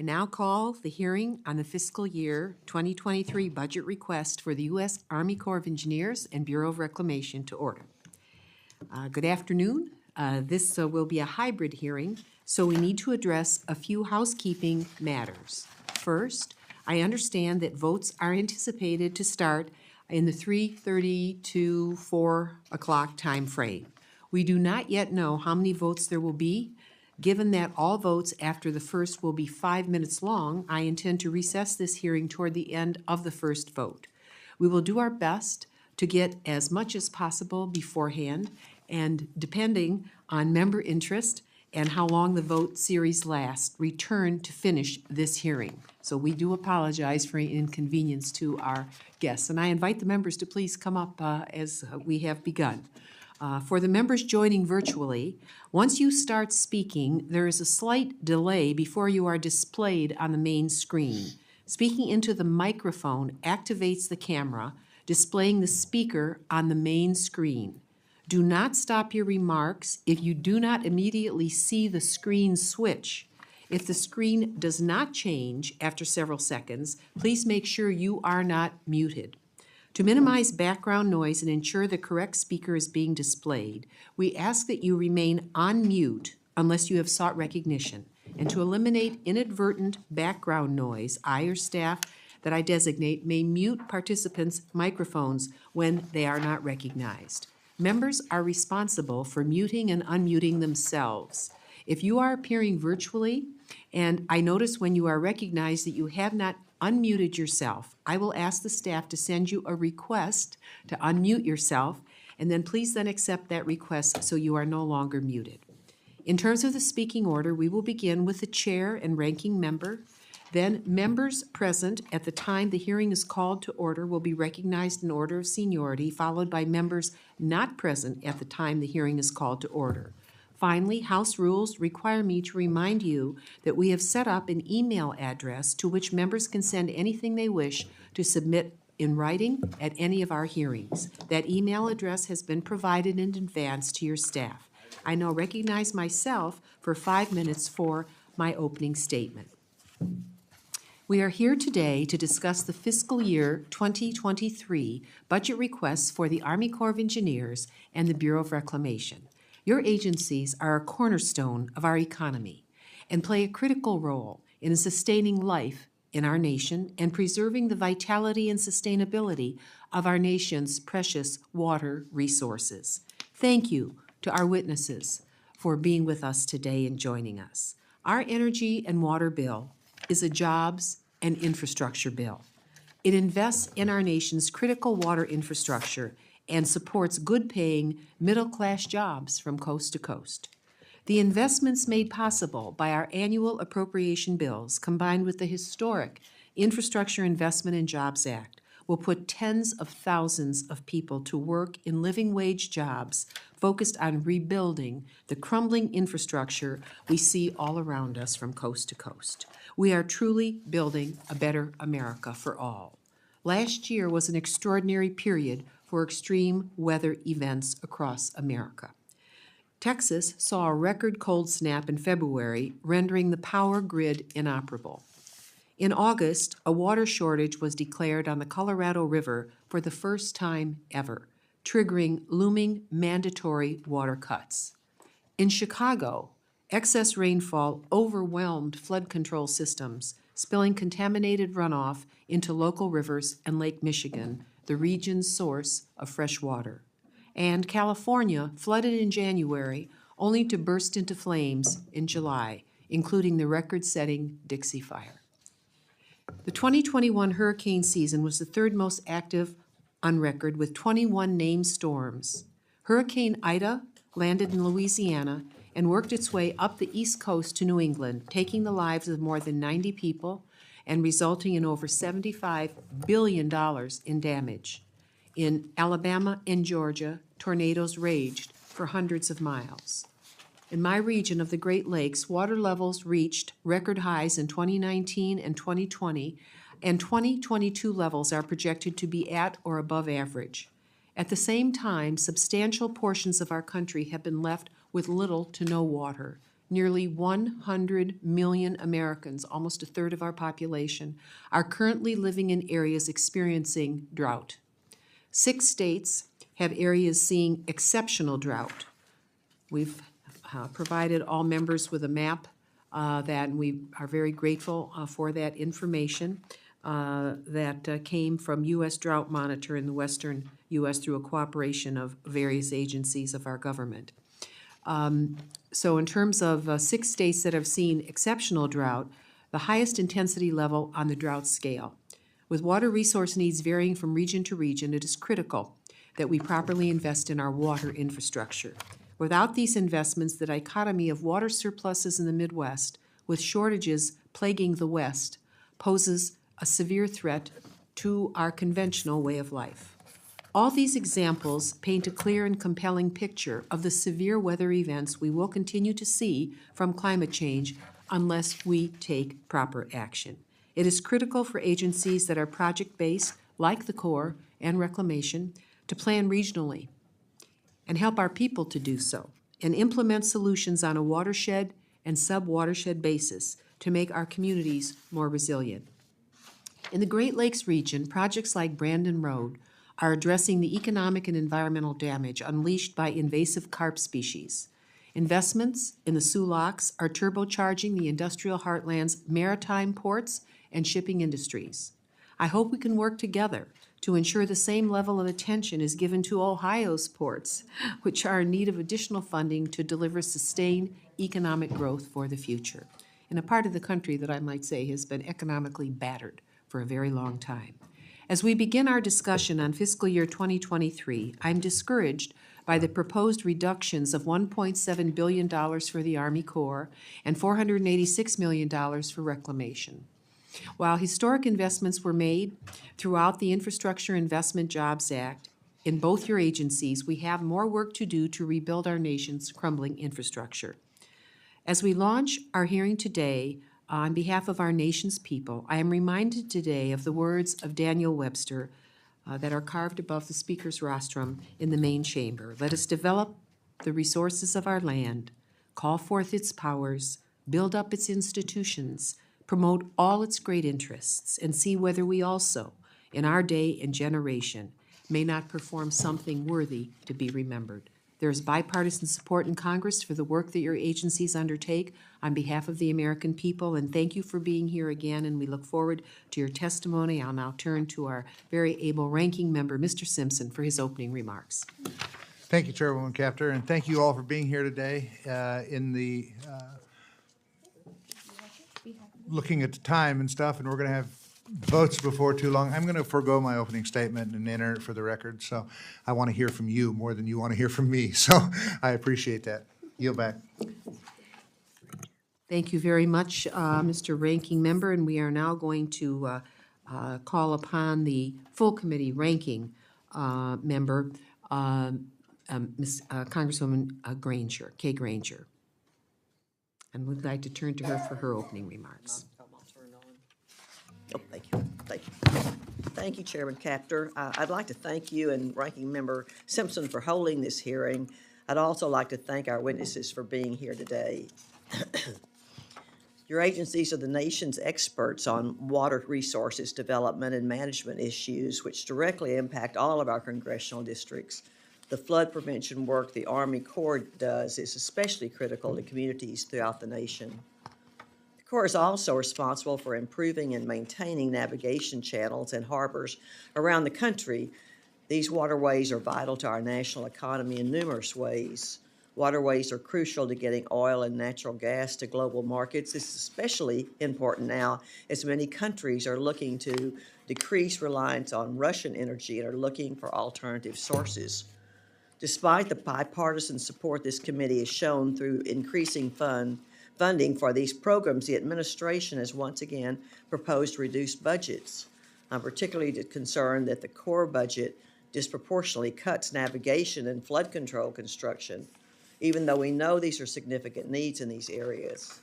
I now call the hearing on the fiscal year 2023 budget request for the U.S. Army Corps of Engineers and Bureau of Reclamation to order. Good afternoon. This will be a hybrid hearing, so we need to address a few housekeeping matters. First, I understand that votes are anticipated to start in the 3:30 to 4 o'clock time frame. We do not yet know how many votes there will be. Given that all votes after the first will be 5 minutes long, I intend to recess this hearing toward the end of the first vote. We will do our best to get as much as possible beforehand, and depending on member interest and how long the vote series lasts, return to finish this hearing. So we do apologize for any inconvenience to our guests. And I invite the members to please come up as we have begun. For the members joining virtually, once you start speaking, there is a slight delay before you are displayed on the main screen. Speaking into the microphone activates the camera, displaying the speaker on the main screen. Do not stop your remarks if you do not immediately see the screen switch. If the screen does not change after several seconds, please make sure you are not muted. To minimize background noise and ensure the correct speaker is being displayed, we ask that you remain on mute unless you have sought recognition. And to eliminate inadvertent background noise, I or staff that I designate may mute participants' microphones when they are not recognized. Members are responsible for muting and unmuting themselves. If you are appearing virtually, and I notice when you are recognized that you have not unmuted yourself, I will ask the staff to send you a request to unmute yourself, and then please then accept that request so you are no longer muted. In terms of the speaking order, we will begin with the chair and ranking member. Then members present at the time the hearing is called to order will be recognized in order of seniority, followed by members not present at the time the hearing is called to order. Finally, House rules require me to remind you that we have set up an email address to which members can send anything they wish to submit in writing at any of our hearings. That email address has been provided in advance to your staff. I now recognize myself for 5 minutes for my opening statement. We are here today to discuss the fiscal year 2023 budget requests for the Army Corps of Engineers and the Bureau of Reclamation. Your agencies are a cornerstone of our economy and play a critical role in sustaining life in our nation and preserving the vitality and sustainability of our nation's precious water resources. Thank you to our witnesses for being with us today and joining us. Our energy and water bill is a jobs and infrastructure bill. It invests in our nation's critical water infrastructure and supports good-paying, middle-class jobs from coast to coast. The investments made possible by our annual appropriation bills, combined with the historic Infrastructure Investment and Jobs Act, will put tens of thousands of people to work in living wage jobs focused on rebuilding the crumbling infrastructure we see all around us from coast to coast. We are truly building a better America for all. Last year was an extraordinary period for extreme weather events across America. Texas saw a record cold snap in February, rendering the power grid inoperable. In August, a water shortage was declared on the Colorado River for the first time ever, triggering looming mandatory water cuts. In Chicago, excess rainfall overwhelmed flood control systems, spilling contaminated runoff into local rivers and Lake Michigan, the region's source of fresh water. And California flooded in January, only to burst into flames in July, including the record-setting Dixie Fire. The 2021 hurricane season was the third most active on record, with 21 named storms. Hurricane Ida landed in Louisiana and worked its way up the East Coast to New England, taking the lives of more than 90 people and resulting in over $75 billion in damage. In Alabama and Georgia, tornadoes raged for hundreds of miles. In my region of the Great Lakes, water levels reached record highs in 2019 and 2020, and 2022 levels are projected to be at or above average. At the same time, substantial portions of our country have been left with little to no water. nearly 100 million Americans, almost a third of our population, are currently living in areas experiencing drought. 6 states have areas seeing exceptional drought. We've provided all members with a map and we are very grateful for that information that came from U.S. Drought Monitor in the western U.S. through a cooperation of various agencies of our government. So in terms of 6 states that have seen exceptional drought, the highest intensity level on the drought scale. With water resource needs varying from region to region, it is critical that we properly invest in our water infrastructure. Without these investments, the dichotomy of water surpluses in the Midwest with shortages plaguing the West poses a severe threat to our conventional way of life. All these examples paint a clear and compelling picture of the severe weather events we will continue to see from climate change unless we take proper action. It is critical for agencies that are project-based, like the Corps and Reclamation, to plan regionally and help our people to do so, and implement solutions on a watershed and sub-watershed basis to make our communities more resilient. In the Great Lakes region, projects like Brandon Road are addressing the economic and environmental damage unleashed by invasive carp species. Investments in the Soo Locks are turbocharging the industrial heartland's maritime ports and shipping industries. I hope we can work together to ensure the same level of attention is given to Ohio's ports, which are in need of additional funding to deliver sustained economic growth for the future, in a part of the country that I might say has been economically battered for a very long time. As we begin our discussion on fiscal year 2023, I'm discouraged by the proposed reductions of $1.7 billion for the Army Corps and $486 million for Reclamation. While historic investments were made throughout the Infrastructure Investment Jobs Act in both your agencies, we have more work to do to rebuild our nation's crumbling infrastructure. As we launch our hearing today on behalf of our nation's people, I am reminded today of the words of Daniel Webster that are carved above the Speaker's rostrum in the main chamber. Let us develop the resources of our land, call forth its powers, build up its institutions, promote all its great interests, and see whether we also, in our day and generation, may not perform something worthy to be remembered. There is bipartisan support in Congress for the work that your agencies undertake on behalf of the American people, and thank you for being here again, and we look forward to your testimony. I'll now turn to our very able ranking member, Mr. Simpson, for his opening remarks. Thank you, Chairwoman Kaptur, and thank you all for being here today. Looking at the time and stuff, and we're going to have votes before too long. I'm going to forego my opening statement and enter it for the record. So I want to hear from you more than you want to hear from me. So I appreciate that. Yield back. Thank you very much, Mr. Ranking Member, and we are now going to call upon the full committee ranking member, Congresswoman Granger, Kay Granger. And we'd like to turn to her for her opening remarks. Oh, thank you. Thank you. Thank you, Chairman Kaptur. I'd like to thank you and Ranking Member Simpson for holding this hearing. I'd also like to thank our witnesses for being here today. Your agencies are the nation's experts on water resources development and management issues, which directly impact all of our congressional districts. The flood prevention work the Army Corps does is especially critical to communities throughout the nation. The Corps is also responsible for improving and maintaining navigation channels and harbors around the country. These waterways are vital to our national economy in numerous ways. Waterways are crucial to getting oil and natural gas to global markets. This is especially important now as many countries are looking to decrease reliance on Russian energy and are looking for alternative sources. Despite the bipartisan support this committee has shown through increasing funding for these programs, the administration has once again proposed reduced budgets. I'm particularly concerned that the Corps budget disproportionately cuts navigation and flood control construction, even though we know these are significant needs in these areas.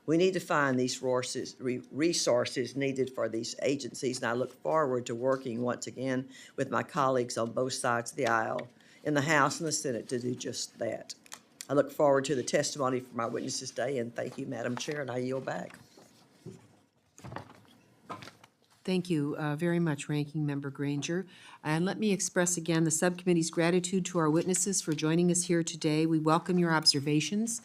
We need to find these resources needed for these agencies, and I look forward to working once again with my colleagues on both sides of the aisle in the House and the Senate to do just that. I look forward to the testimony from our witnesses today, and thank you, Madam Chair, and I yield back. Thank you very much, Ranking Member Granger. And let me express again the subcommittee's gratitude to our witnesses for joining us here today. We welcome your observations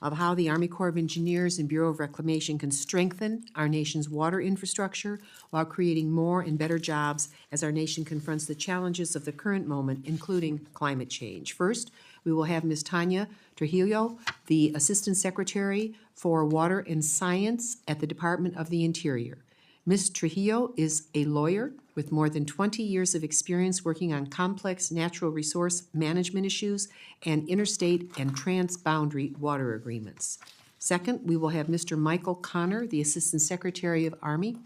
of how the Army Corps of Engineers and Bureau of Reclamation can strengthen our nation's water infrastructure while creating more and better jobs as our nation confronts the challenges of the current moment, including climate change. First, we will have Ms. Tanya Trujillo, the Assistant Secretary for Water and Science at the Department of the Interior. Ms. Trujillo is a lawyer with more than 20 years of experience working on complex natural resource management issues and interstate and transboundary water agreements. Second, we will have Mr. Michael Connor, the Assistant Secretary of Army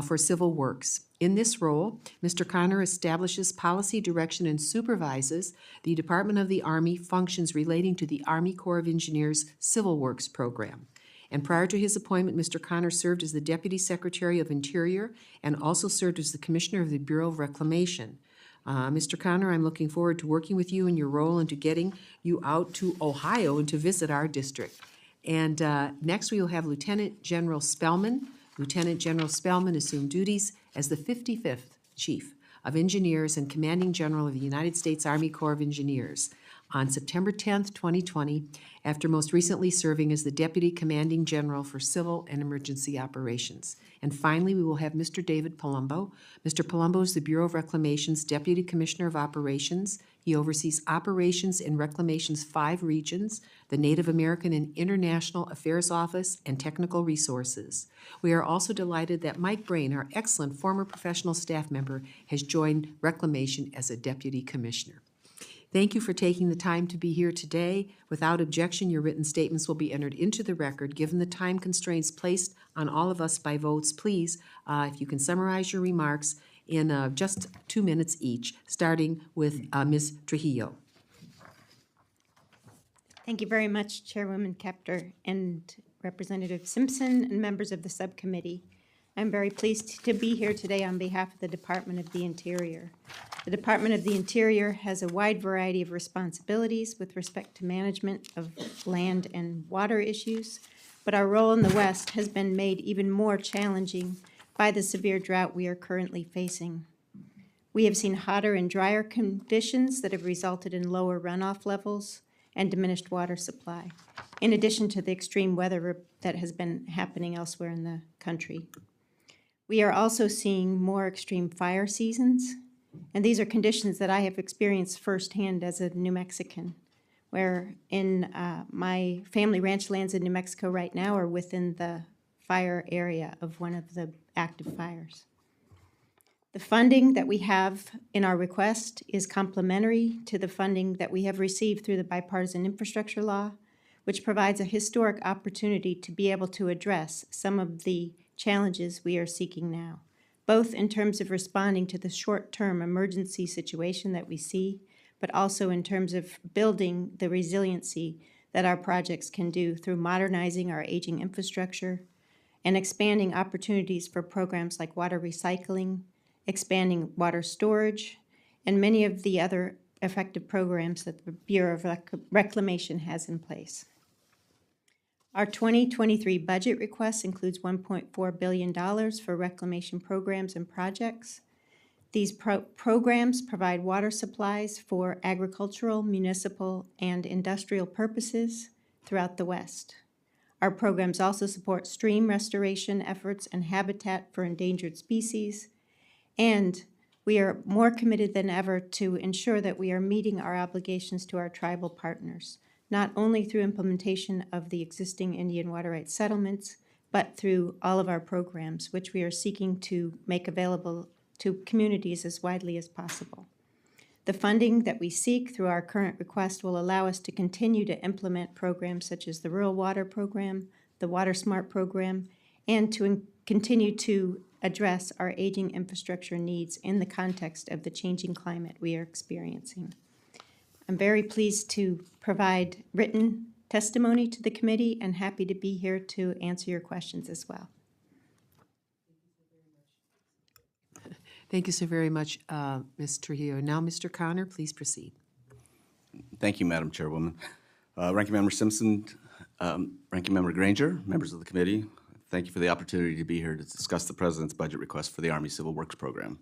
for Civil Works. In this role, Mr. Connor establishes policy direction and supervises the Department of the Army functions relating to the Army Corps of Engineers Civil Works program. And prior to his appointment, Mr. Connor served as the Deputy Secretary of Interior and also served as the Commissioner of the Bureau of Reclamation. Mr. Connor, I'm looking forward to working with you in your role and to getting you out to Ohio and to visit our district. And next, we will have Lieutenant General Spellman. Lieutenant General Spellman assumed duties as the 55th Chief of Engineers and Commanding General of the United States Army Corps of Engineers on September 10th, 2020, after most recently serving as the Deputy Commanding General for Civil and Emergency Operations. And finally, we will have Mr. David Palumbo. Mr. Palumbo is the Bureau of Reclamation's Deputy Commissioner of Operations. He oversees operations in Reclamation's 5 regions, the Native American and International Affairs Office, and Technical Resources. We are also delighted that Mike Brain, our excellent former professional staff member, has joined Reclamation as a Deputy Commissioner. Thank you for taking the time to be here today. Without objection, your written statements will be entered into the record. Given the time constraints placed on all of us by votes, please, if you can summarize your remarks in just 2 minutes each, starting with Ms. Trujillo. Thank you very much, Chairwoman Kepter and Representative Simpson and members of the subcommittee. I'm very pleased to be here today on behalf of the Department of the Interior. The Department of the Interior has a wide variety of responsibilities with respect to management of land and water issues, but our role in the West has been made even more challenging by the severe drought we are currently facing. We have seen hotter and drier conditions that have resulted in lower runoff levels and diminished water supply, in addition to the extreme weather that has been happening elsewhere in the country. We are also seeing more extreme fire seasons, and these are conditions that I have experienced firsthand as a New Mexican, where in my family ranch lands in New Mexico right now are within the fire area of one of the active fires. The funding that we have in our request is complementary to the funding that we have received through the Bipartisan Infrastructure Law, which provides a historic opportunity to be able to address some of the challenges we are seeking now, both in terms of responding to the short-term emergency situation that we see, but also in terms of building the resiliency that our projects can do through modernizing our aging infrastructure and expanding opportunities for programs like water recycling, expanding water storage, and many of the other effective programs that the Bureau of Reclamation has in place. Our 2023 budget request includes $1.4 billion for reclamation programs and projects. These programs provide water supplies for agricultural, municipal, and industrial purposes throughout the West. Our programs also support stream restoration efforts and habitat for endangered species, and we are more committed than ever to ensure that we are meeting our obligations to our tribal partners, not only through implementation of the existing Indian water rights settlements, but through all of our programs, which we are seeking to make available to communities as widely as possible. The funding that we seek through our current request will allow us to continue to implement programs such as the Rural Water Program, the Water Smart Program, and to continue to address our aging infrastructure needs in the context of the changing climate we are experiencing. I'm very pleased to provide written testimony to the committee and happy to be here to answer your questions as well. Thank you so very much, Ms. Trujillo. Now, Mr. Connor, please proceed. Thank you, Madam Chairwoman. Ranking Member Simpson, Ranking Member Granger, members of the committee, thank you for the opportunity to be here to discuss the President's budget request for the Army Civil Works Program.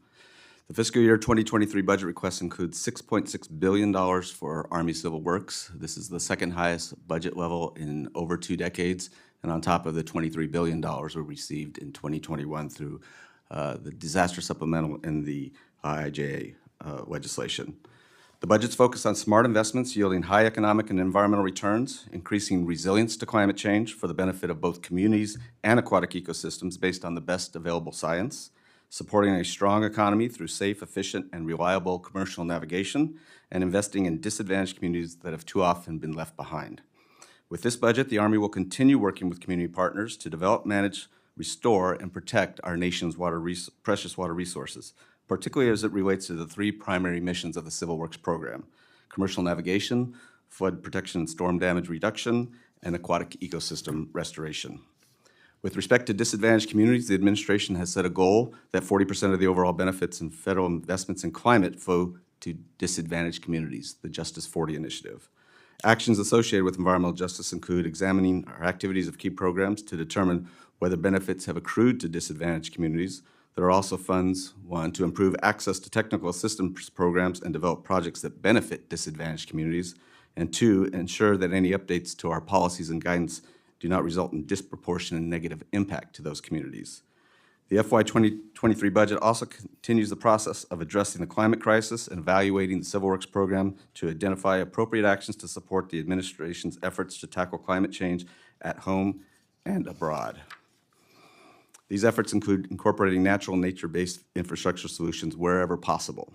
The fiscal year 2023 budget request includes $6.6 billion for Army Civil Works. This is the second highest budget level in over 2 decades, and on top of the $23 billion we received in 2021 through the disaster supplemental and the IIJA legislation. The budget's focused on smart investments yielding high economic and environmental returns, increasing resilience to climate change for the benefit of both communities and aquatic ecosystems based on the best available science, supporting a strong economy through safe, efficient, and reliable commercial navigation, and investing in disadvantaged communities that have too often been left behind. With this budget, the Army will continue working with community partners to develop, manage, restore, and protect our nation's precious water resources, particularly as it relates to the 3 primary missions of the Civil Works Program: commercial navigation, flood protection and storm damage reduction, and aquatic ecosystem restoration. With respect to disadvantaged communities, the administration has set a goal that 40% of the overall benefits and federal investments in climate flow to disadvantaged communities, the Justice 40 initiative. Actions associated with environmental justice include examining our activities of key programs to determine whether benefits have accrued to disadvantaged communities. There are also funds, 1, to improve access to technical assistance programs and develop projects that benefit disadvantaged communities, and 2, ensure that any updates to our policies and guidance do not result in disproportionate negative impact to those communities. The FY 2023 budget also continues the process of addressing the climate crisis and evaluating the Civil Works Program to identify appropriate actions to support the administration's efforts to tackle climate change at home and abroad. These efforts include incorporating natural and nature-based infrastructure solutions wherever possible.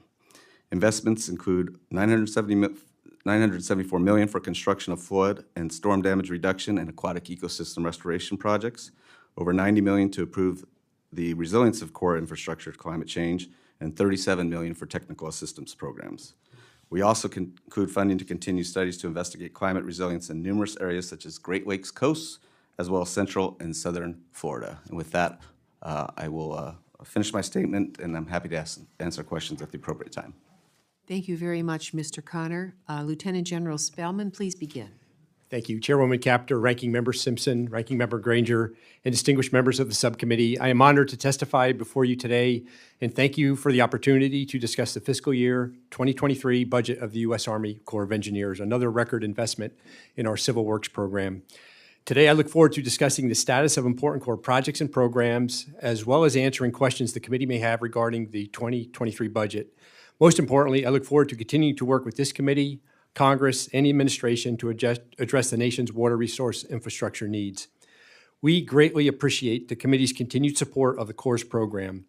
Investments include $974 million for construction of flood and storm damage reduction and aquatic ecosystem restoration projects, over $90 million to improve the resilience of core infrastructure to climate change, and $37 million for technical assistance programs. We also include funding to continue studies to investigate climate resilience in numerous areas such as Great Lakes coasts, as well as central and southern Florida. And with that, I will finish my statement, and I'm happy to answer questions at the appropriate time. Thank you very much, Mr. Connor. Lieutenant General Spellman, please begin. Thank you, Chairwoman Capter, Ranking Member Simpson, Ranking Member Granger, and distinguished members of the subcommittee. I am honored to testify before you today, and thank you for the opportunity to discuss the fiscal year 2023 budget of the U.S. Army Corps of Engineers, another record investment in our Civil Works program. Today, I look forward to discussing the status of important Corps projects and programs, as well as answering questions the committee may have regarding the 2023 budget. Most importantly, I look forward to continuing to work with this committee, Congress, and the administration to address the nation's water resource infrastructure needs. We greatly appreciate the committee's continued support of the Corps program.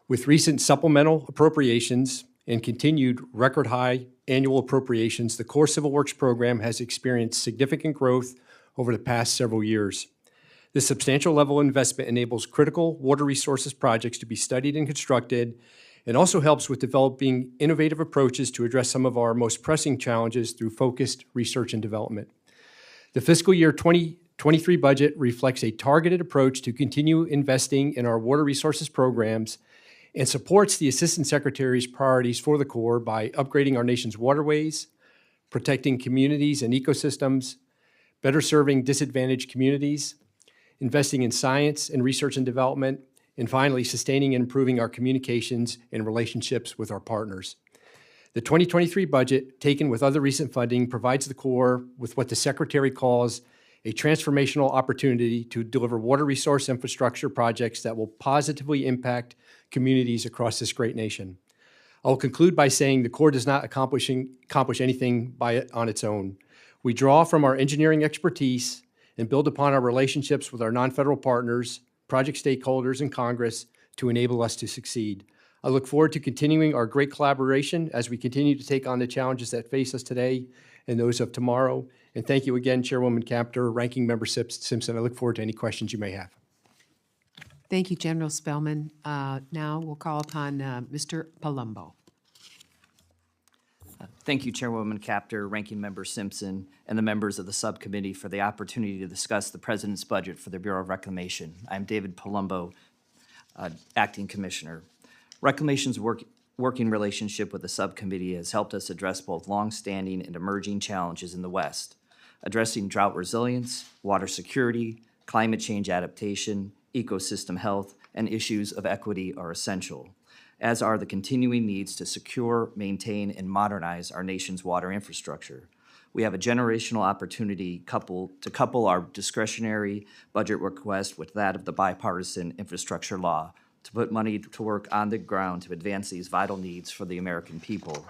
With recent supplemental appropriations and continued record-high annual appropriations, the Corps Civil Works program has experienced significant growth over the past several years. This substantial level of investment enables critical water resources projects to be studied and constructed, and also helps with developing innovative approaches to address some of our most pressing challenges through focused research and development. The fiscal year 2023 budget reflects a targeted approach to continue investing in our water resources programs and supports the Assistant Secretary's priorities for the Corps by upgrading our nation's waterways, protecting communities and ecosystems, better serving disadvantaged communities, investing in science and research and development, and finally, sustaining and improving our communications and relationships with our partners. The 2023 budget, taken with other recent funding, provides the Corps with what the Secretary calls a transformational opportunity to deliver water resource infrastructure projects that will positively impact communities across this great nation. I will conclude by saying the Corps does not accomplish anything on its own. We draw from our engineering expertise and build upon our relationships with our non-federal partners, project stakeholders, and Congress to enable us to succeed. I look forward to continuing our great collaboration as we continue to take on the challenges that face us today and those of tomorrow. And thank you again, Chairwoman Capter, Ranking Member Simpson. I look forward to any questions you may have. Thank you, General Spellman. Now we'll call upon Mr. Palumbo. Thank you, Chairwoman Capter, Ranking Member Simpson, and the members of the subcommittee for the opportunity to discuss the President's budget for the Bureau of Reclamation. I'm David Palumbo, Acting Commissioner. Reclamation's working relationship with the subcommittee has helped us address both longstanding and emerging challenges in the West. Addressing drought resilience, water security, climate change adaptation, ecosystem health, and issues of equity are essential, as are the continuing needs to secure, maintain, and modernize our nation's water infrastructure. We have a generational opportunity to couple our discretionary budget request with that of the bipartisan infrastructure law to put money to work on the ground to advance these vital needs for the American people.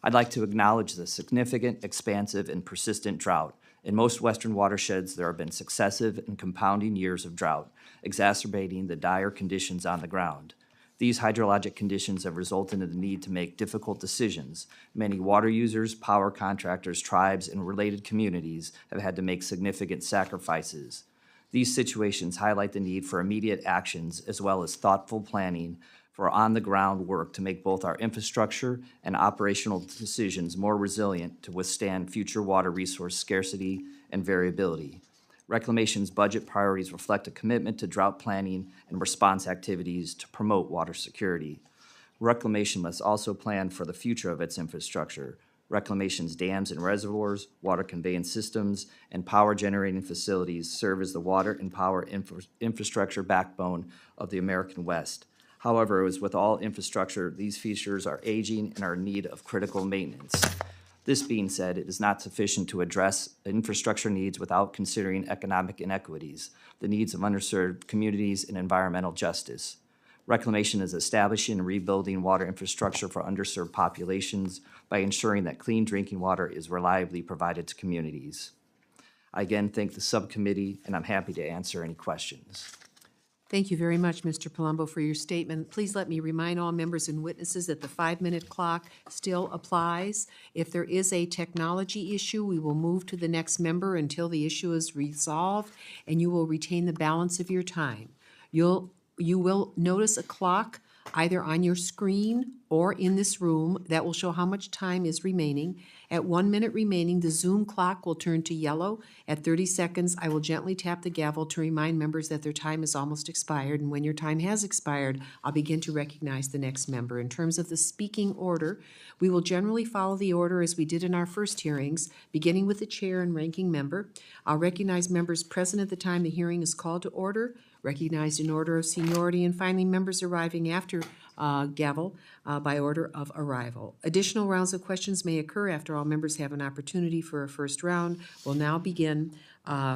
I'd like to acknowledge the significant, expansive, and persistent drought. In most western watersheds, there have been successive and compounding years of drought, exacerbating the dire conditions on the ground. These hydrologic conditions have resulted in the need to make difficult decisions. Many water users, power contractors, tribes, and related communities have had to make significant sacrifices. These situations highlight the need for immediate actions as well as thoughtful planning for on-the-ground work to make both our infrastructure and operational decisions more resilient to withstand future water resource scarcity and variability. Reclamation's budget priorities reflect a commitment to drought planning and response activities to promote water security. Reclamation must also plan for the future of its infrastructure. Reclamation's dams and reservoirs, water conveyance systems, and power generating facilities serve as the water and power infrastructure backbone of the American West. However, as with all infrastructure, these features are aging and are in need of critical maintenance. This being said, it is not sufficient to address infrastructure needs without considering economic inequities, the needs of underserved communities, and environmental justice. Reclamation is establishing and rebuilding water infrastructure for underserved populations by ensuring that clean drinking water is reliably provided to communities. I again thank the subcommittee, and I'm happy to answer any questions. Thank you very much, Mr. Palumbo, for your statement. Please let me remind all members and witnesses that the 5-minute clock still applies. If there is a technology issue, we will move to the next member until the issue is resolved, and you will retain the balance of your time. You will notice a clock either on your screen or in this room that will show how much time is remaining. At 1 minute remaining, the Zoom clock will turn to yellow. At 30 seconds, I will gently tap the gavel to remind members that their time is almost expired, and when your time has expired, I'll begin to recognize the next member. In terms of the speaking order, we will generally follow the order as we did in our first hearings, beginning with the chair and ranking member. I'll recognize members present at the time the hearing is called to order, recognized in order of seniority, and finally members arriving after gavel by order of arrival. Additional rounds of questions may occur after all members have an opportunity for a first round. We'll now begin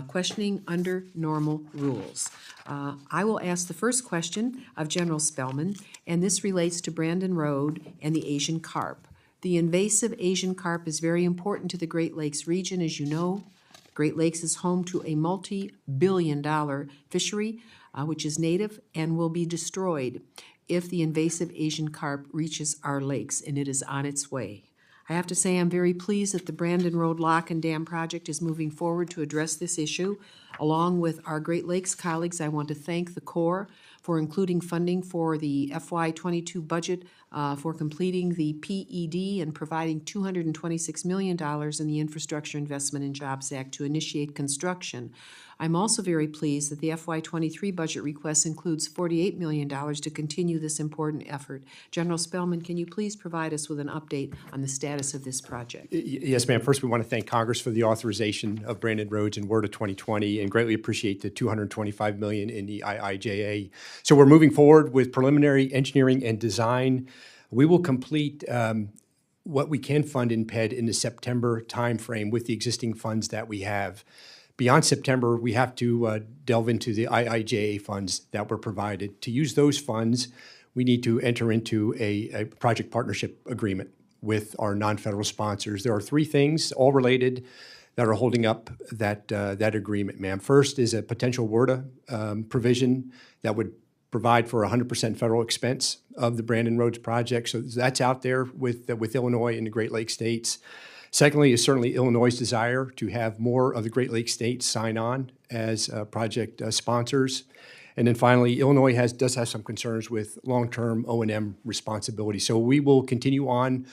questioning under normal rules. I will ask the first question of General Spellman, and this relates to Brandon Road and the Asian carp. The invasive Asian carp is very important to the Great Lakes region, as you know. Great Lakes is home to a multi-billion-dollar fishery, which is native and will be destroyed if the invasive Asian carp reaches our lakes, and it is on its way. I have to say I'm very pleased that the Brandon Road Lock and Dam project is moving forward to address this issue. Along with our Great Lakes colleagues, I want to thank the Corps for including funding for the FY22 budget for completing the PED and providing $226 million in the Infrastructure Investment and Jobs Act to initiate construction. I'm also very pleased that the FY23 budget request includes $48 million to continue this important effort. General Spellman, can you please provide us with an update on the status of this project? Yes, ma'am. First, we want to thank Congress for the authorization of Brandon Roads and WERDA 2020 and greatly appreciate the $225 million in the IIJA. So we're moving forward with preliminary engineering and design. We will complete what we can fund in PED in the September timeframe with the existing funds that we have. Beyond September, we have to delve into the IIJA funds that were provided. To use those funds, we need to enter into a project partnership agreement with our non-federal sponsors. There are 3 things, all related, that are holding up that agreement, ma'am. First is a potential WERDA provision that would provide for 100% federal expense of the Brandon Roads project. So that's out there with Illinois and the Great Lakes states. Secondly is certainly Illinois' desire to have more of the Great Lakes states sign on as project sponsors. And then finally, Illinois does have some concerns with long-term O&M responsibility. So we will continue on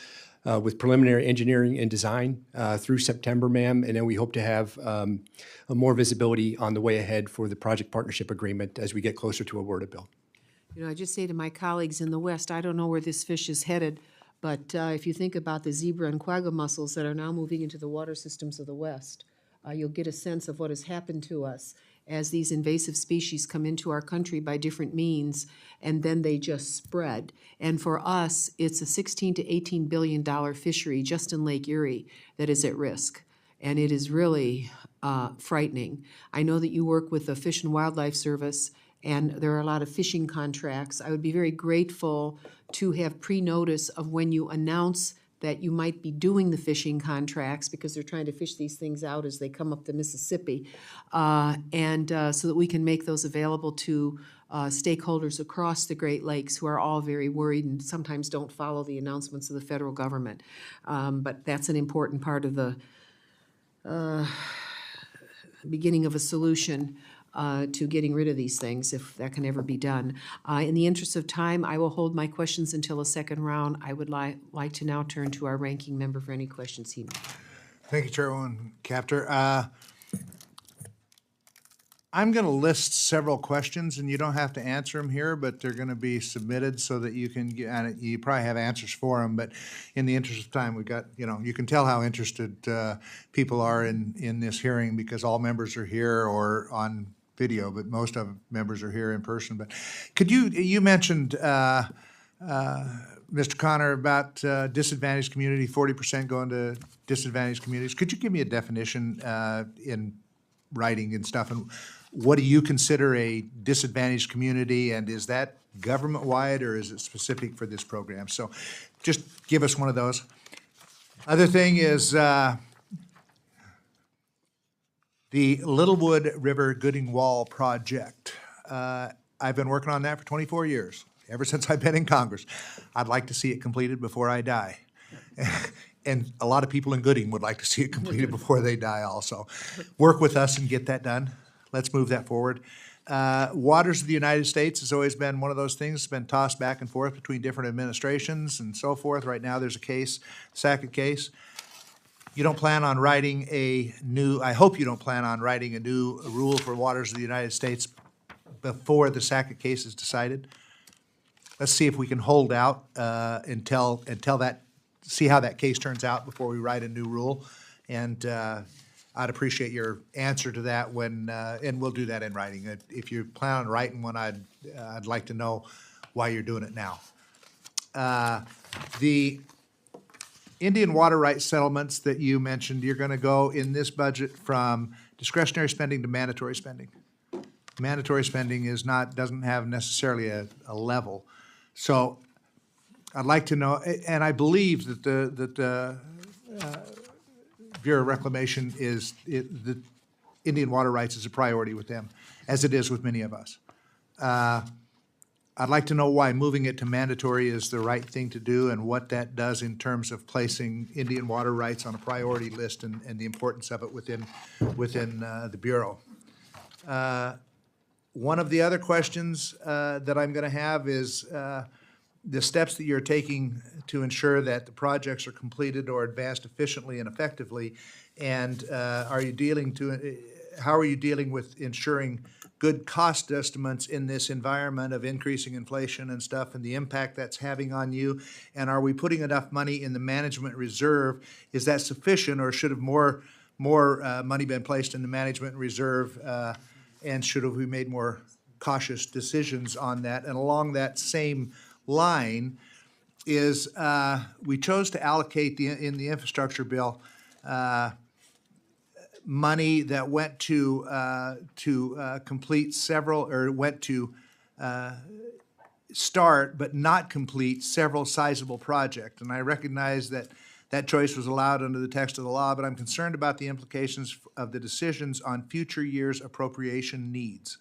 with preliminary engineering and design through September, ma'am, and then we hope to have more visibility on the way ahead for the project partnership agreement as we get closer to a WERDA bill. You know, I just say to my colleagues in the West, I don't know where this fish is headed, but if you think about the zebra and quagga mussels that are now moving into the water systems of the West, you'll get a sense of what has happened to us as these invasive species come into our country by different means, and then they just spread. And for us, it's a $16 to $18 billion fishery just in Lake Erie that is at risk. And it is really frightening. I know that you work with the Fish and Wildlife Service, and there are a lot of fishing contracts. I would be very grateful to have pre-notice of when you announce that you might be doing the fishing contracts, because they're trying to fish these things out as they come up the Mississippi, and so that we can make those available to stakeholders across the Great Lakes who are all very worried and sometimes don't follow the announcements of the federal government. But that's an important part of the beginning of a solution to getting rid of these things, if that can ever be done. In the interest of time, I will hold my questions until a second round. I would like to now turn to our ranking member for any questions he may have. Thank you, Chairwoman Capter. I'm going to list several questions, and you don't have to answer them here, but they're going to be submitted so that you can get, and you probably have answers for them, but in the interest of time, we got, you can tell how interested people are in this hearing, because all members are here or on video, but most of members are here in person. But could you mentioned, Mr. Connor, about disadvantaged community, 40% going to disadvantaged communities. Could you give me a definition in writing and stuff, and what do you consider a disadvantaged community, and is that government-wide or is it specific for this program? So just give us one of those. Other thing is the Littlewood River Gooding Wall project. I've been working on that for 24 years, ever since I've been in Congress. I'd like to see it completed before I die. And a lot of people in Gooding would like to see it completed before they die also. Work with us and get that done. Let's move that forward. Waters of the United States has always been one of those things. It's been tossed back and forth between different administrations and so forth. Right now, there's a case, Sackett case. You don't plan on writing I hope you don't plan on writing a new rule for waters of the United States before the Sackett case is decided. Let's see if we can hold out until that, see how that case turns out before we write a new rule. And I'd appreciate your answer to that when, and we'll do that in writing. If you plan on writing one, I'd like to know why you're doing it now. The Indian water rights settlements that you mentioned, you're going to go in this budget from discretionary spending to mandatory spending. Mandatory spending doesn't have necessarily a level. So I'd like to know, and I believe that the Bureau of Reclamation the Indian water rights is a priority with them, as it is with many of us. I'd like to know why moving it to mandatory is the right thing to do, and what that does in terms of placing Indian water rights on a priority list, and the importance of it within the Bureau. One of the other questions that I'm going to have is the steps that you're taking to ensure that the projects are completed or advanced efficiently and effectively, and how are you dealing with ensuring good cost estimates in this environment of increasing inflation and stuff, and the impact that's having on you? And are we putting enough money in the management reserve? Is that sufficient, or should have more money been placed in the management reserve, and should have we made more cautious decisions on that? And along that same line is we chose to allocate in the infrastructure bill money that went to complete several, or went to start but not complete several sizable projects. And I recognize that that choice was allowed under the text of the law, but I'm concerned about the implications of the decisions on future years' appropriation needs.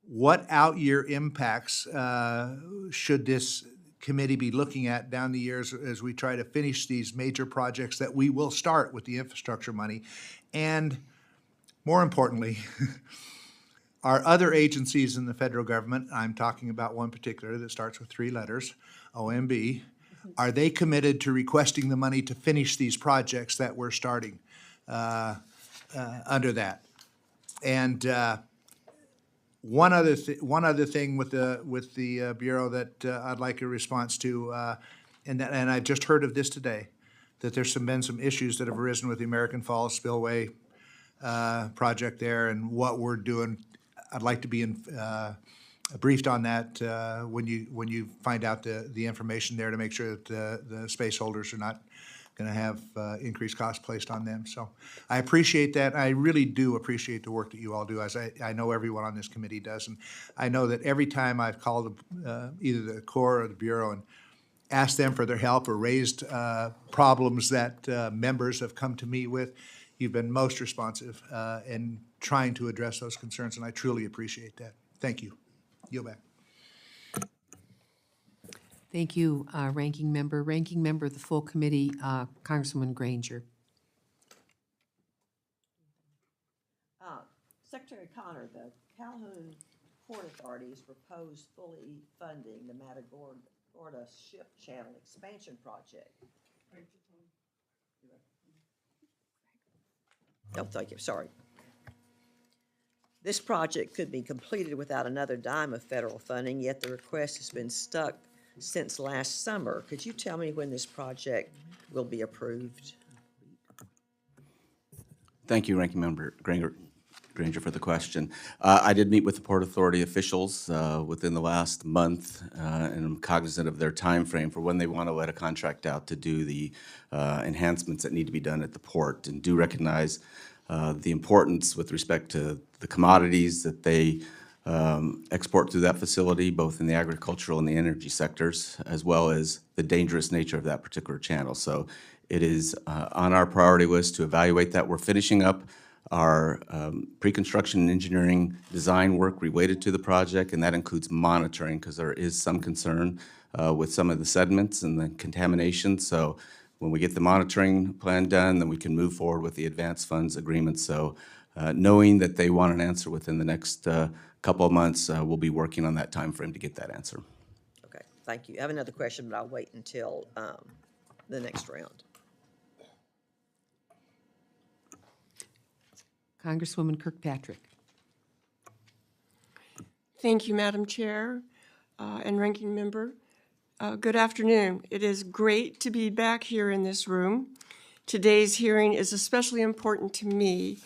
What out-year impacts should this committee be looking at down the years as we try to finish these major projects that we will start with the infrastructure money? And more importantly, are other agencies in the federal government, I'm talking about one particular that starts with 3 letters, OMB, are they committed to requesting the money to finish these projects that we're starting under that? And one other thing with the Bureau that I'd like a response to, and I've just heard of this today. that there's been some issues that have arisen with the American Falls Spillway project there and what we're doing. I'd like to be briefed on that when you find out the information there, to make sure that the space holders are not going to have increased costs placed on them. So I appreciate that. I really do appreciate the work that you all do, as I know everyone on this committee does. And I know that every time I've called either the Corps or the Bureau and asked them for their help or raised problems that members have come to me with, you've been most responsive in trying to address those concerns, and I truly appreciate that. Thank you. Yield back. Thank you, Ranking Member. Ranking Member of the full committee, Congresswoman Granger. Secretary Connor, the Calhoun Port Authority has proposed fully funding the Matagorda Ship Channel Expansion Project. Oh, thank you, sorry. This project could be completed without another dime of federal funding, yet the request has been stuck since last summer. Could you tell me when this project will be approved? Thank you, Ranking Member Granger, for the question. I did meet with the Port Authority officials within the last month, and I'm cognizant of their time frame for when they want to let a contract out to do the enhancements that need to be done at the port, and do recognize the importance with respect to the commodities that they export through that facility, both in the agricultural and the energy sectors, as well as the dangerous nature of that particular channel. So it is on our priority list to evaluate that. We're finishing up our pre-construction and engineering design work related to the project, and that includes monitoring, because there is some concern with some of the sediments and the contamination. So when we get the monitoring plan done, then we can move forward with the advanced funds agreement. So knowing that they want an answer within the next couple of months, we'll be working on that time frame to get that answer. Okay, thank you. I have another question, but I'll wait until the next round. Congresswoman Kirkpatrick. Thank you, Madam Chair and Ranking Member. Good afternoon. It is great to be back here in this room. Today's hearing is especially important to me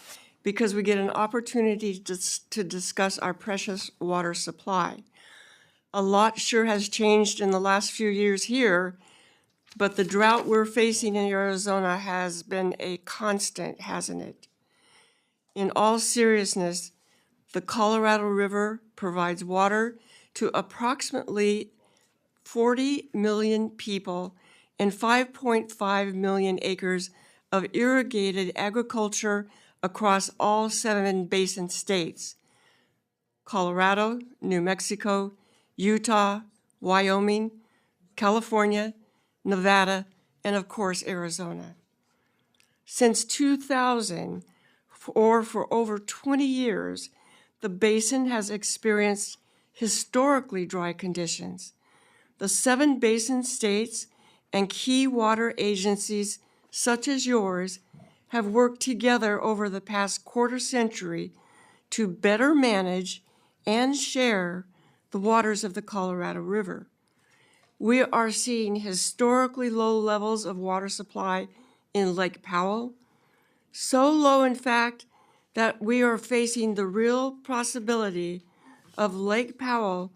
because we get an opportunity to discuss our precious water supply. A lot sure has changed in the last few years here, but the drought we're facing in Arizona has been a constant, hasn't it? In all seriousness, the Colorado River provides water to approximately 40 million people and 5.5 million acres of irrigated agriculture across all 7 basin states: Colorado, New Mexico, Utah, Wyoming, California, Nevada, and of course, Arizona. Since 2000, or for over 20 years, the basin has experienced historically dry conditions. The 7 basin states and key water agencies, such as yours, have worked together over the past quarter century to better manage and share the waters of the Colorado River. We are seeing historically low levels of water supply in Lake Powell, so low, in fact, that we are facing the real possibility of Lake Powell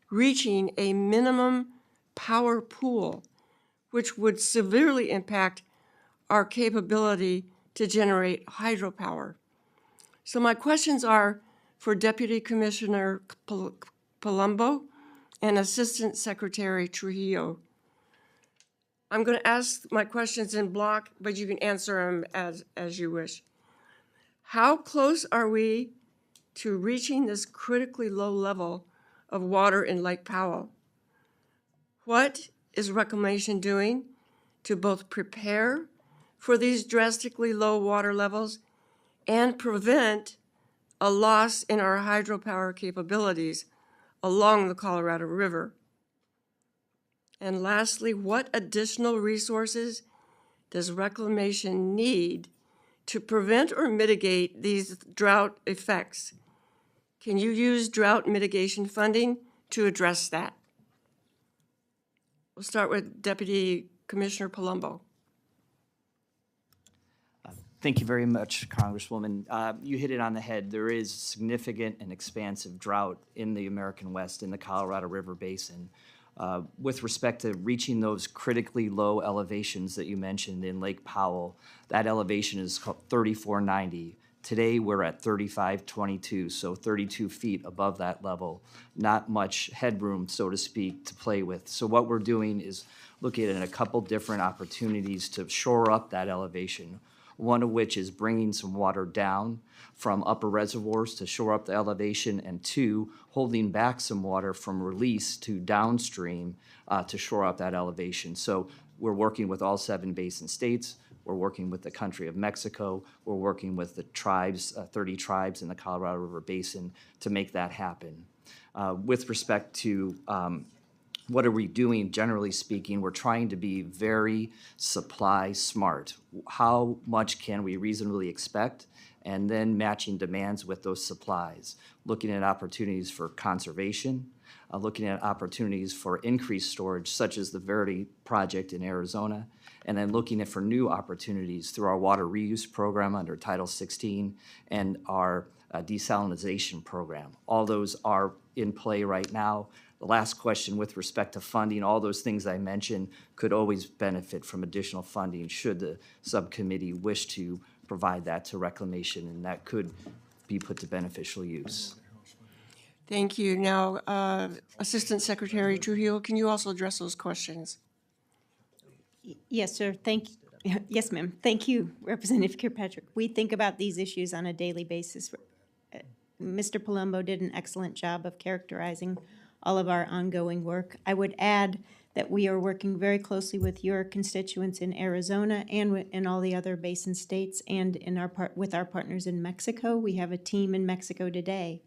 reaching a minimum power pool, which would severely impact our capability to generate hydropower. So my questions are for Deputy Commissioner Palumbo and Assistant Secretary Trujillo. I'm going to ask my questions in block, but you can answer them as you wish. How close are we to reaching this critically low level of water in Lake Powell? What is Reclamation doing to both prepare for these drastically low water levels and prevent a loss in our hydropower capabilities along the Colorado River? And lastly, what additional resources does Reclamation need to prevent or mitigate these drought effects? Can you use drought mitigation funding to address that? We'll start with Deputy Commissioner Palumbo. Thank you very much, Congresswoman. You hit it on the head. There is significant and expansive drought in the American West, in the Colorado River Basin. With respect to reaching those critically low elevations that you mentioned in Lake Powell, that elevation is called 3490. Today, we're at 3522, so 32 feet above that level. Not much headroom, so to speak, to play with. So what we're doing is looking at a couple different opportunities to shore up that elevation. One of which is bringing some water down from upper reservoirs to shore up the elevation, and two, holding back some water from release to downstream to shore up that elevation. So we're working with all 7 basin states. We're working with the country of Mexico. We're working with the tribes, 30 tribes in the Colorado River Basin to make that happen. With respect to what are we doing, generally speaking, we're trying to be very supply smart. How much can we reasonably expect? And then matching demands with those supplies. Looking at opportunities for conservation, looking at opportunities for increased storage, such as the Verity project in Arizona, and then looking at for new opportunities through our water reuse program under Title 16 and our desalinization program. All those are in play right now. The last question with respect to funding, all those things I mentioned could always benefit from additional funding should the subcommittee wish to provide that to Reclamation, and that could be put to beneficial use. Thank you. Now, Assistant Secretary Trujillo, can you also address those questions? Yes, sir. Thank you. Yes, ma'am. Thank you, Representative Kirkpatrick. We think about these issues on a daily basis. Mr. Palumbo did an excellent job of characterizing all of our ongoing work. I would add that we are working very closely with your constituents in Arizona and in all the other basin states, and with our partners in Mexico. We have a team in Mexico today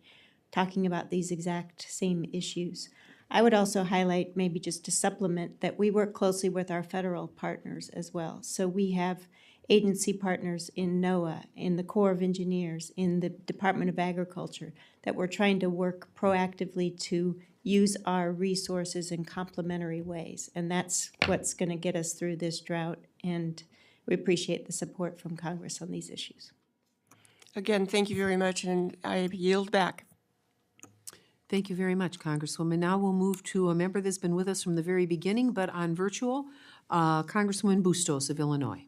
talking about these exact same issues. I would also highlight, maybe just to supplement, that we work closely with our federal partners as well. So we have agency partners in NOAA, in the Corps of Engineers, in the Department of Agriculture, that we're trying to work proactively to use our resources in complementary ways. And that's what's going to get us through this drought. And we appreciate the support from Congress on these issues. Again, thank you very much, and I yield back. Thank you very much, Congresswoman. Now we'll move to a member that's been with us from the very beginning, but on virtual, Congresswoman Bustos of Illinois.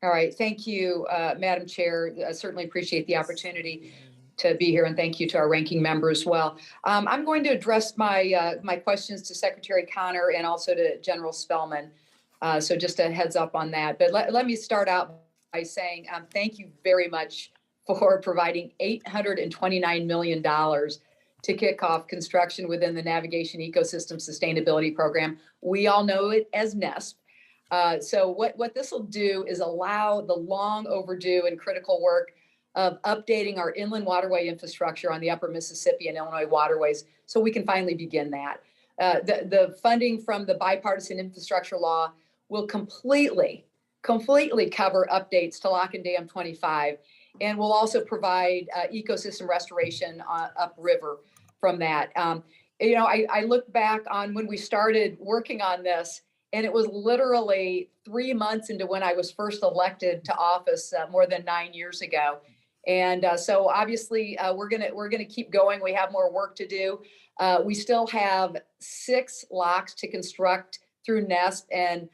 All right, thank you, Madam Chair. I certainly appreciate the opportunity to be here, and thank you to our ranking member as well. I'm going to address my my questions to Secretary Connor and also to General Spellman. So just a heads up on that. But let me start out by saying thank you very much for providing $829 million to kick off construction within the Navigation Ecosystem Sustainability Program. We all know it as NESP. So what this will do is allow the long overdue and critical work of updating our inland waterway infrastructure on the upper Mississippi and Illinois waterways so we can finally begin that. The funding from the bipartisan infrastructure law will completely cover updates to Lock and Dam 25, and will also provide ecosystem restoration upriver from that. I look back on when we started working on this, and it was literally 3 months into when I was first elected to office more than 9 years ago. And so obviously we're gonna keep going. We have more work to do. We still have 6 locks to construct through NESP and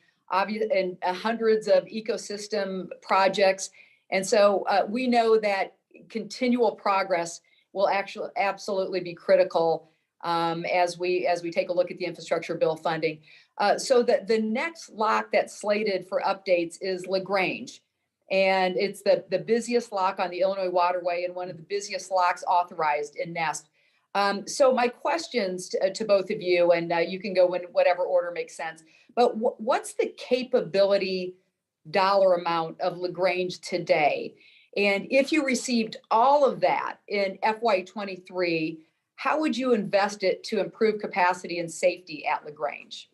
hundreds of ecosystem projects. And so we know that continual progress will actually absolutely be critical as we take a look at the infrastructure bill funding. So the next lock that's slated for updates is LaGrange. And it's the busiest lock on the Illinois waterway and one of the busiest locks authorized in NESP. So my questions to both of you, and you can go in whatever order makes sense, but what's the capability dollar amount of LaGrange today? And if you received all of that in FY23, how would you invest it to improve capacity and safety at LaGrange?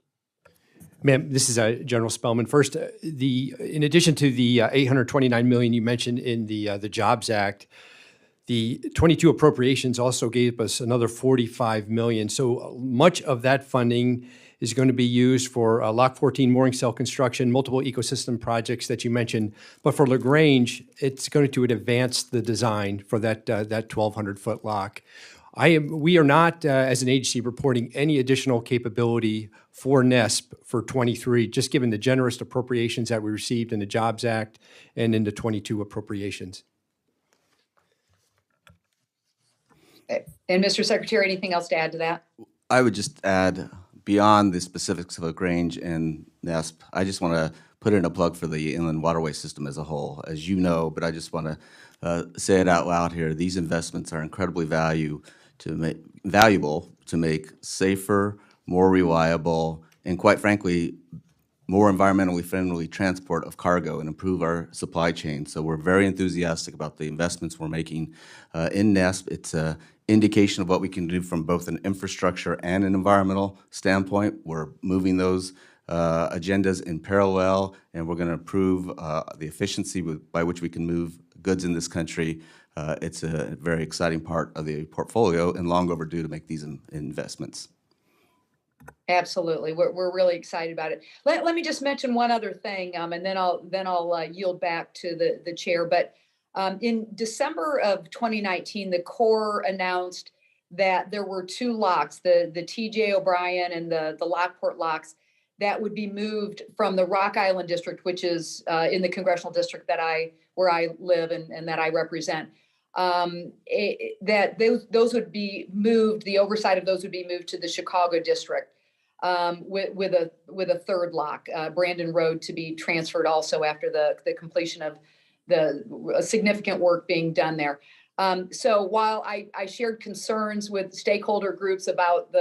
Ma'am, this is General Spellman. First, in addition to the $829 million you mentioned in the Jobs Act, the 22 appropriations also gave us another $45 million. So much of that funding is going to be used for Lock 14 mooring cell construction, multiple ecosystem projects that you mentioned. But for LaGrange, it's going to advance the design for that 1,200-foot lock. We are not, as an agency, reporting any additional capability for NESP for 23, just given the generous appropriations that we received in the Jobs Act and in the 22 appropriations. And Mr. Secretary, anything else to add to that? I would just add, beyond the specifics of LaGrange and NESP, I just want to put in a plug for the inland waterway system as a whole. As you know, but I just want to say it out loud here, these investments are incredibly valuable to make safer, more reliable, and quite frankly, more environmentally friendly transport of cargo and improve our supply chain. So we're very enthusiastic about the investments we're making in NESP. It's an indication of what we can do from both an infrastructure and an environmental standpoint. We're moving those agendas in parallel, and we're going to improve the efficiency by which we can move goods in this country. It's a very exciting part of the portfolio and long overdue to make these investments. Absolutely. We're really excited about it. Let me just mention one other thing, and then I'll yield back to the chair. But in December of 2019, the Corps announced that there were two locks, the T.J. O'Brien and the Lockport locks, that would be moved from the Rock Island District, which is in the congressional district where I live and that I represent. That those would be moved. The oversight of those would be moved to the Chicago district. With a third lock, Brandon Road, to be transferred also after the completion of the significant work being done there. So while I shared concerns with stakeholder groups about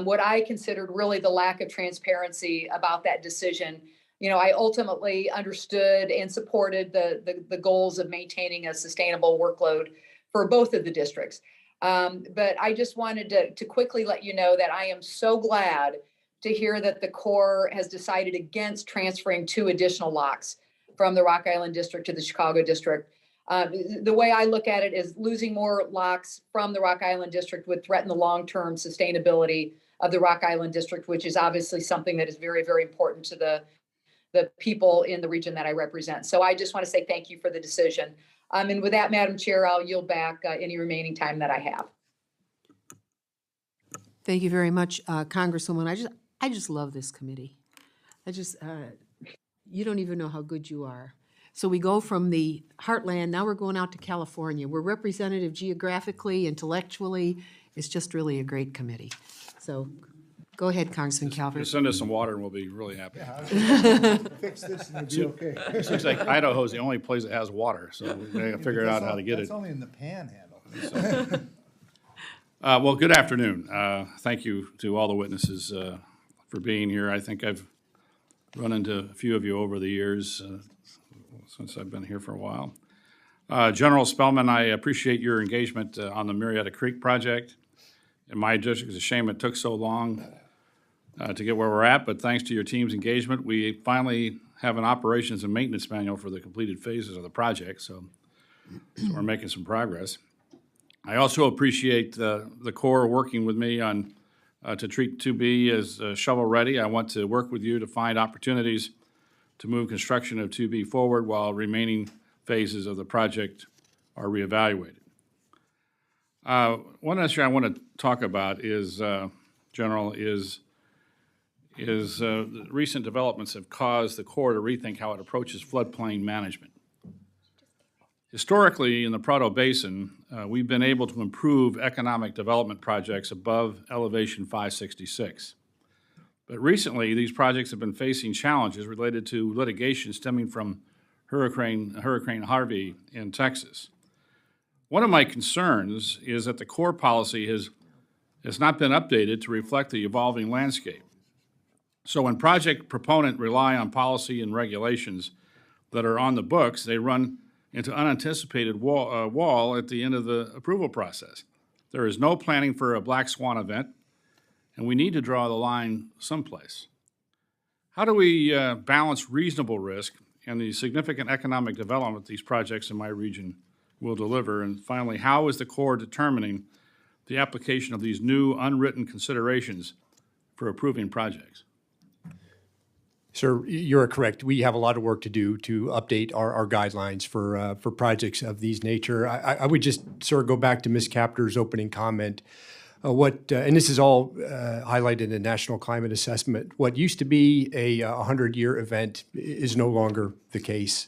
what I considered really the lack of transparency about that decision, I ultimately understood and supported the goals of maintaining a sustainable workload for both of the districts. But I just wanted to quickly let you know that I am so glad to hear that the Corps has decided against transferring two additional locks from the Rock Island District to the Chicago District. The way I look at it is losing more locks from the Rock Island District would threaten the long-term sustainability of the Rock Island District, which is obviously something that is very, very important to the people in the region that I represent. So I just want to say thank you for the decision. And with that, Madam Chair, I'll yield back any remaining time that I have. Thank you very much, Congresswoman. I just love this committee. You don't even know how good you are. So we go from the heartland, now we're going out to California. We're representative geographically, intellectually. It's just really a great committee. So go ahead, Congressman Calvert. Just send us some water and we'll be really happy. Fix this and it'll be okay. It seems like Idaho is the only place that has water, so we gotta figure out how to get it. That's only in the panhandle. Well, good afternoon. Thank you to all the witnesses for being here. I think I've run into a few of you over the years since I've been here for a while. General Spellman, I appreciate your engagement on the Marietta Creek project. In my district, it's a shame it took so long to get where we're at, but thanks to your team's engagement, we finally have an operations and maintenance manual for the completed phases of the project, so we're making some progress. I also appreciate the Corps working with me on to treat 2B as shovel-ready. I want to work with you to find opportunities to move construction of 2B forward while remaining phases of the project are reevaluated. One issue I want to talk about is, General, recent developments have caused the Corps to rethink how it approaches floodplain management. Historically, in the Prado Basin, we've been able to improve economic development projects above elevation 566. But recently, these projects have been facing challenges related to litigation stemming from Hurricane Harvey in Texas. One of my concerns is that the Corps policy has not been updated to reflect the evolving landscape. So when project proponents rely on policy and regulations that are on the books, they run into unanticipated wall at the end of the approval process. There is no planning for a black swan event, and we need to draw the line someplace. How do we balance reasonable risk and the significant economic development these projects in my region will deliver? And finally, how is the Corps determining the application of these new unwritten considerations for approving projects. Sir, you're correct. We have a lot of work to do to update our guidelines for projects of these nature. I would just sort of go back to Ms. Capter's opening comment. And this is all highlighted in the National Climate Assessment. What used to be a 100-year event is no longer the case.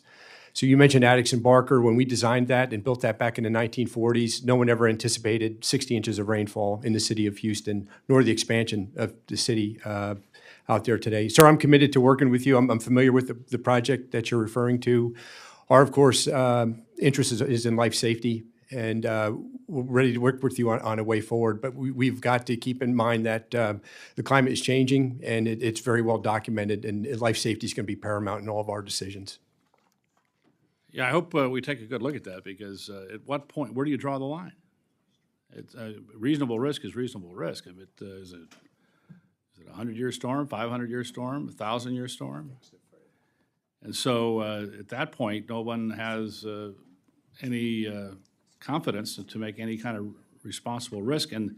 So you mentioned Addicks and Barker. When we designed that and built that back in the 1940s, no one ever anticipated 60 inches of rainfall in the city of Houston, nor the expansion of the city out there today. Sir, I'm committed to working with you. I'm familiar with the project that you're referring to. Our, of course, interest is in life safety, and we're ready to work with you on a way forward. But we've got to keep in mind that the climate is changing, and it's very well documented, and life safety is going to be paramount in all of our decisions. Yeah, I hope we take a good look at that, because at what point, where do you draw the line? It's, reasonable risk is reasonable risk. If it is it a 100-year storm, 500-year storm, 1,000-year storm? And so at that point, no one has any confidence to make any kind of responsible risk. And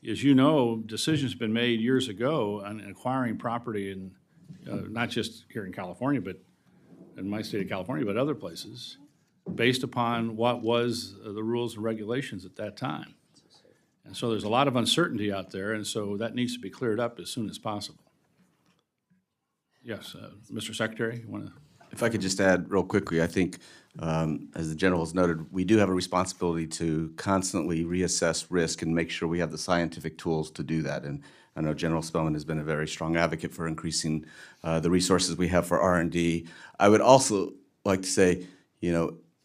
as you know, decisions have been made years ago on acquiring property in not just here in California, but in my state of California, but other places, based upon what was the rules and regulations at that time. And so there's a lot of uncertainty out there, and so that needs to be cleared up as soon as possible. Yes, Mr. Secretary, you want to? If I could just add real quickly, I think, as the general has noted, we do have a responsibility to constantly reassess risk and make sure we have the scientific tools to do that. And I know General Spellman has been a very strong advocate for increasing the resources we have for R&D. I would also like to say,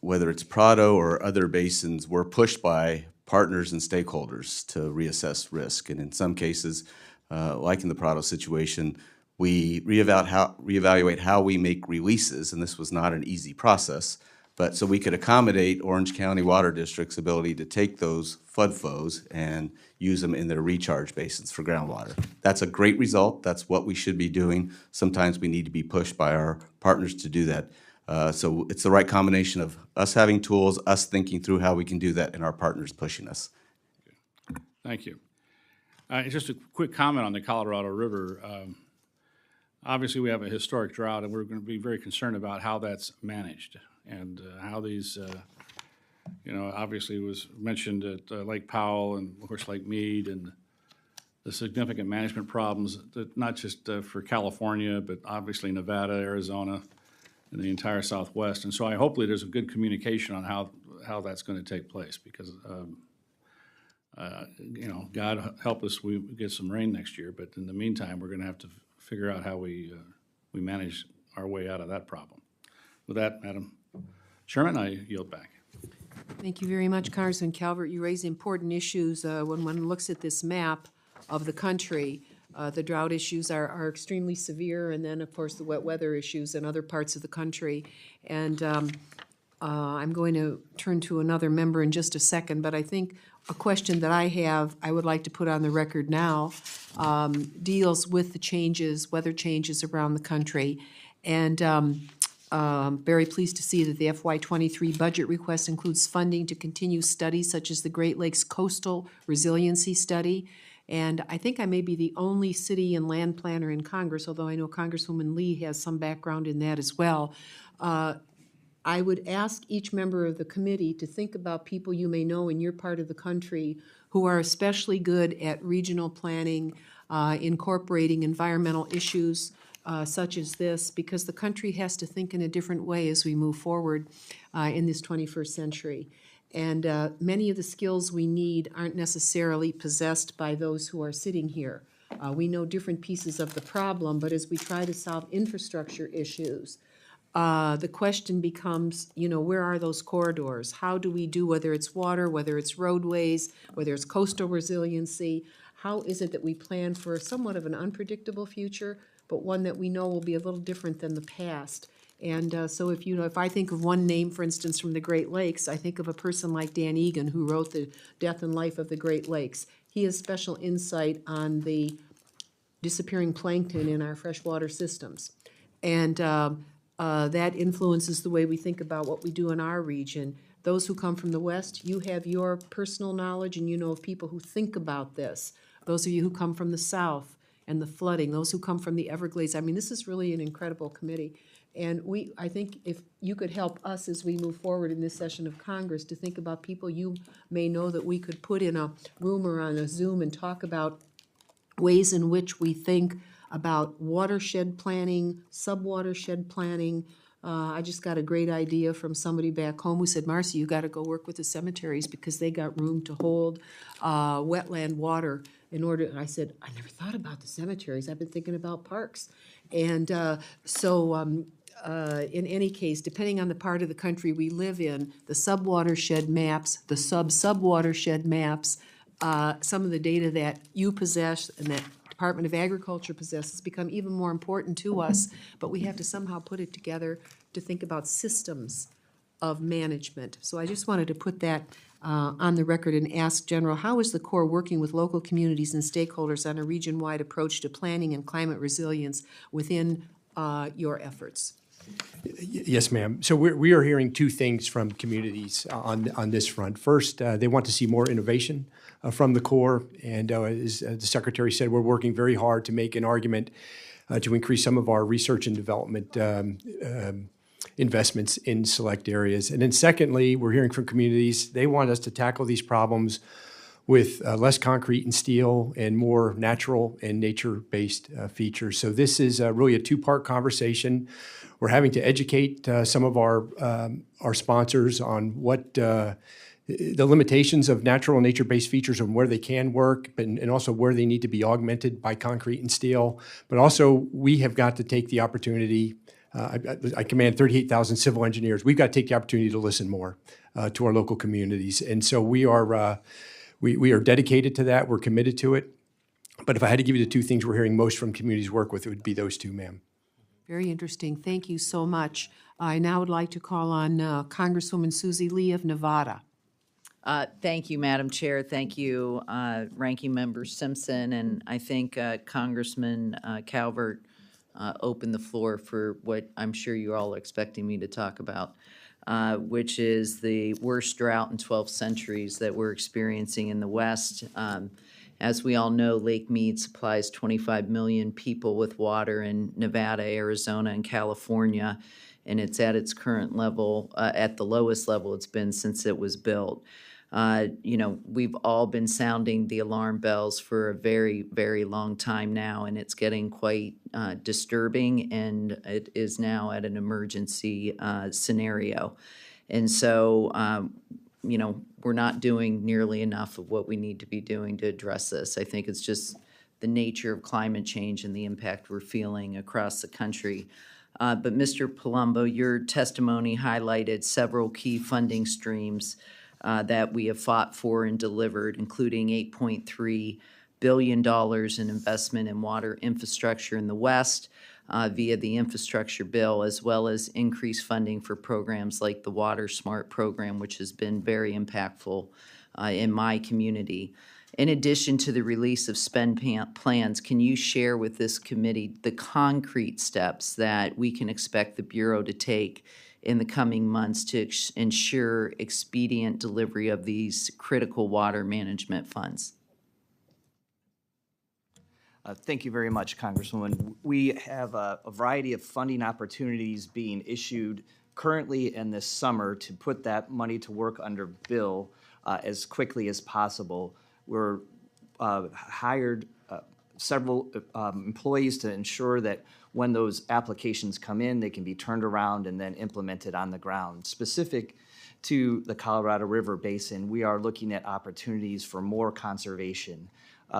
whether it's Prado or other basins, we're pushed by partners and stakeholders to reassess risk. And in some cases, like in the Prado situation, we reevaluate how we make releases, and this was not an easy process, but so we could accommodate Orange County Water District's ability to take those flood flows and use them in their recharge basins for groundwater. That's a great result. That's what we should be doing. Sometimes we need to be pushed by our partners to do that. So it's the right combination of us having tools, us thinking through how we can do that, and our partners pushing us. Thank you. Just a quick comment on the Colorado River. Obviously, we have a historic drought, and we're going to be very concerned about how that's managed and how these, obviously it was mentioned at Lake Powell and, of course, Lake Mead, and the significant management problems that not just for California, but obviously Nevada, Arizona, and the entire Southwest. And so hopefully there's a good communication on how that's going to take place, because, God help us, we get some rain next year, but in the meantime, we're going to have to figure out how we manage our way out of that problem. With that, Madam Chairman, I yield back. Thank you very much, Congressman Calvert. You raise important issues. When one looks at this map of the country, the drought issues are extremely severe, and then, of course, the wet weather issues in other parts of the country. And I'm going to turn to another member in just a second, but I think a question that I would like to put on the record now, deals with the changes, weather changes around the country. And very pleased to see that the FY23 budget request includes funding to continue studies such as the Great Lakes Coastal Resiliency Study. And I think I may be the only city and land planner in Congress, although I know Congresswoman Lee has some background in that as well. I would ask each member of the committee to think about people you may know in your part of the country who are especially good at regional planning, incorporating environmental issues such as this, because the country has to think in a different way as we move forward in this 21st century. And many of the skills we need aren't necessarily possessed by those who are sitting here. We know different pieces of the problem, but as we try to solve infrastructure issues, the question becomes, where are those corridors? How do we do, whether it's water, whether it's roadways, whether it's coastal resiliency, how is it that we plan for somewhat of an unpredictable future, but one that we know will be a little different than the past? And so if I think of one name, for instance, from the Great Lakes, I think of a person like Dan Egan, who wrote The Death and Life of the Great Lakes. He has special insight on the disappearing plankton in our freshwater systems. And that influences the way we think about what we do in our region. Those who come from the West, you have your personal knowledge and you know of people who think about this. Those of you who come from the South and the flooding, those who come from the Everglades. I mean, this is really an incredible committee. And I think if you could help us as we move forward in this session of Congress to think about people you may know that we could put in a room or on a Zoom and talk about ways in which we think about watershed planning, sub-watershed planning. I just got a great idea from somebody back home who said, Marcy, you got to go work with the cemeteries because they got room to hold wetland water in order. And I said, I never thought about the cemeteries. I've been thinking about parks. And in any case, depending on the part of the country we live in, the sub-watershed maps, the sub-watershed maps, some of the data that you possess and that Department of Agriculture possesses become even more important to us, but we have to somehow put it together to think about systems of management. So I just wanted to put that on the record and ask General, how is the Corps working with local communities and stakeholders on a region-wide approach to planning and climate resilience within your efforts? Yes, ma'am. So we are hearing two things from communities on this front. First, they want to see more innovation from the Corps, and as the Secretary said, we're working very hard to make an argument to increase some of our research and development investments in select areas. And then secondly, we're hearing from communities, they want us to tackle these problems with less concrete and steel and more natural and nature-based features. So this is really a two-part conversation. We're having to educate some of our sponsors on what the limitations of natural and nature-based features and where they can work, and also where they need to be augmented by concrete and steel. But also, we have got to take the opportunity. I command 38,000 civil engineers. We've got to take the opportunity to listen more to our local communities, and so we are dedicated to that. We're committed to it. But if I had to give you the two things we're hearing most from communities work with, it would be those two, ma'am. Very interesting. Thank you so much. I now would like to call on Congresswoman Susie Lee of Nevada. Thank you, Madam Chair. Thank you, Ranking Member Simpson. And I think Congressman Calvert opened the floor for what I'm sure you all are expecting me to talk about, which is the worst drought in 12 centuries that we're experiencing in the West. As we all know, Lake Mead supplies 25 million people with water in Nevada, Arizona, and California, and it's at its current level, at the lowest level it's been since it was built. We've all been sounding the alarm bells for a very, very long time now, and it's getting quite disturbing, and it is now at an emergency scenario. And so, we're not doing nearly enough of what we need to be doing to address this. I think it's just the nature of climate change and the impact we're feeling across the country. But Mr. Palumbo, your testimony highlighted several key funding streams that we have fought for and delivered, including $8.3 billion in investment in water infrastructure in the West via the infrastructure bill, as well as increased funding for programs like the Water Smart program, which has been very impactful in my community. In addition to the release of spend plans, can you share with this committee the concrete steps that we can expect the Bureau to take in the coming months to ensure expedient delivery of these critical water management funds? Thank you very much, Congresswoman. We have a variety of funding opportunities being issued currently and this summer to put that money to work under bill as quickly as possible. We're hired several employees to ensure that when those applications come in, they can be turned around and then implemented on the ground. Specific to the Colorado River Basin, we are looking at opportunities for more conservation.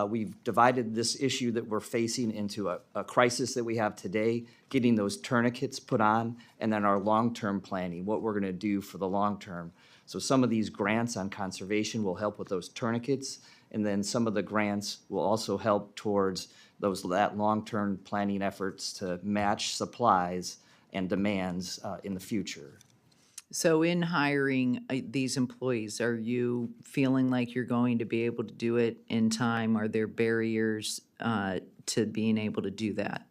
We've divided this issue that we're facing into a crisis that we have today, getting those tourniquets put on, and then our long-term planning, what we're going to do for the long term. So some of these grants on conservation will help with those tourniquets, and then some of the grants will also help towards that long-term planning efforts to match supplies and demands in the future. So in hiring these employees, are you feeling like you're going to be able to do it in time? Are there barriers to being able to do that?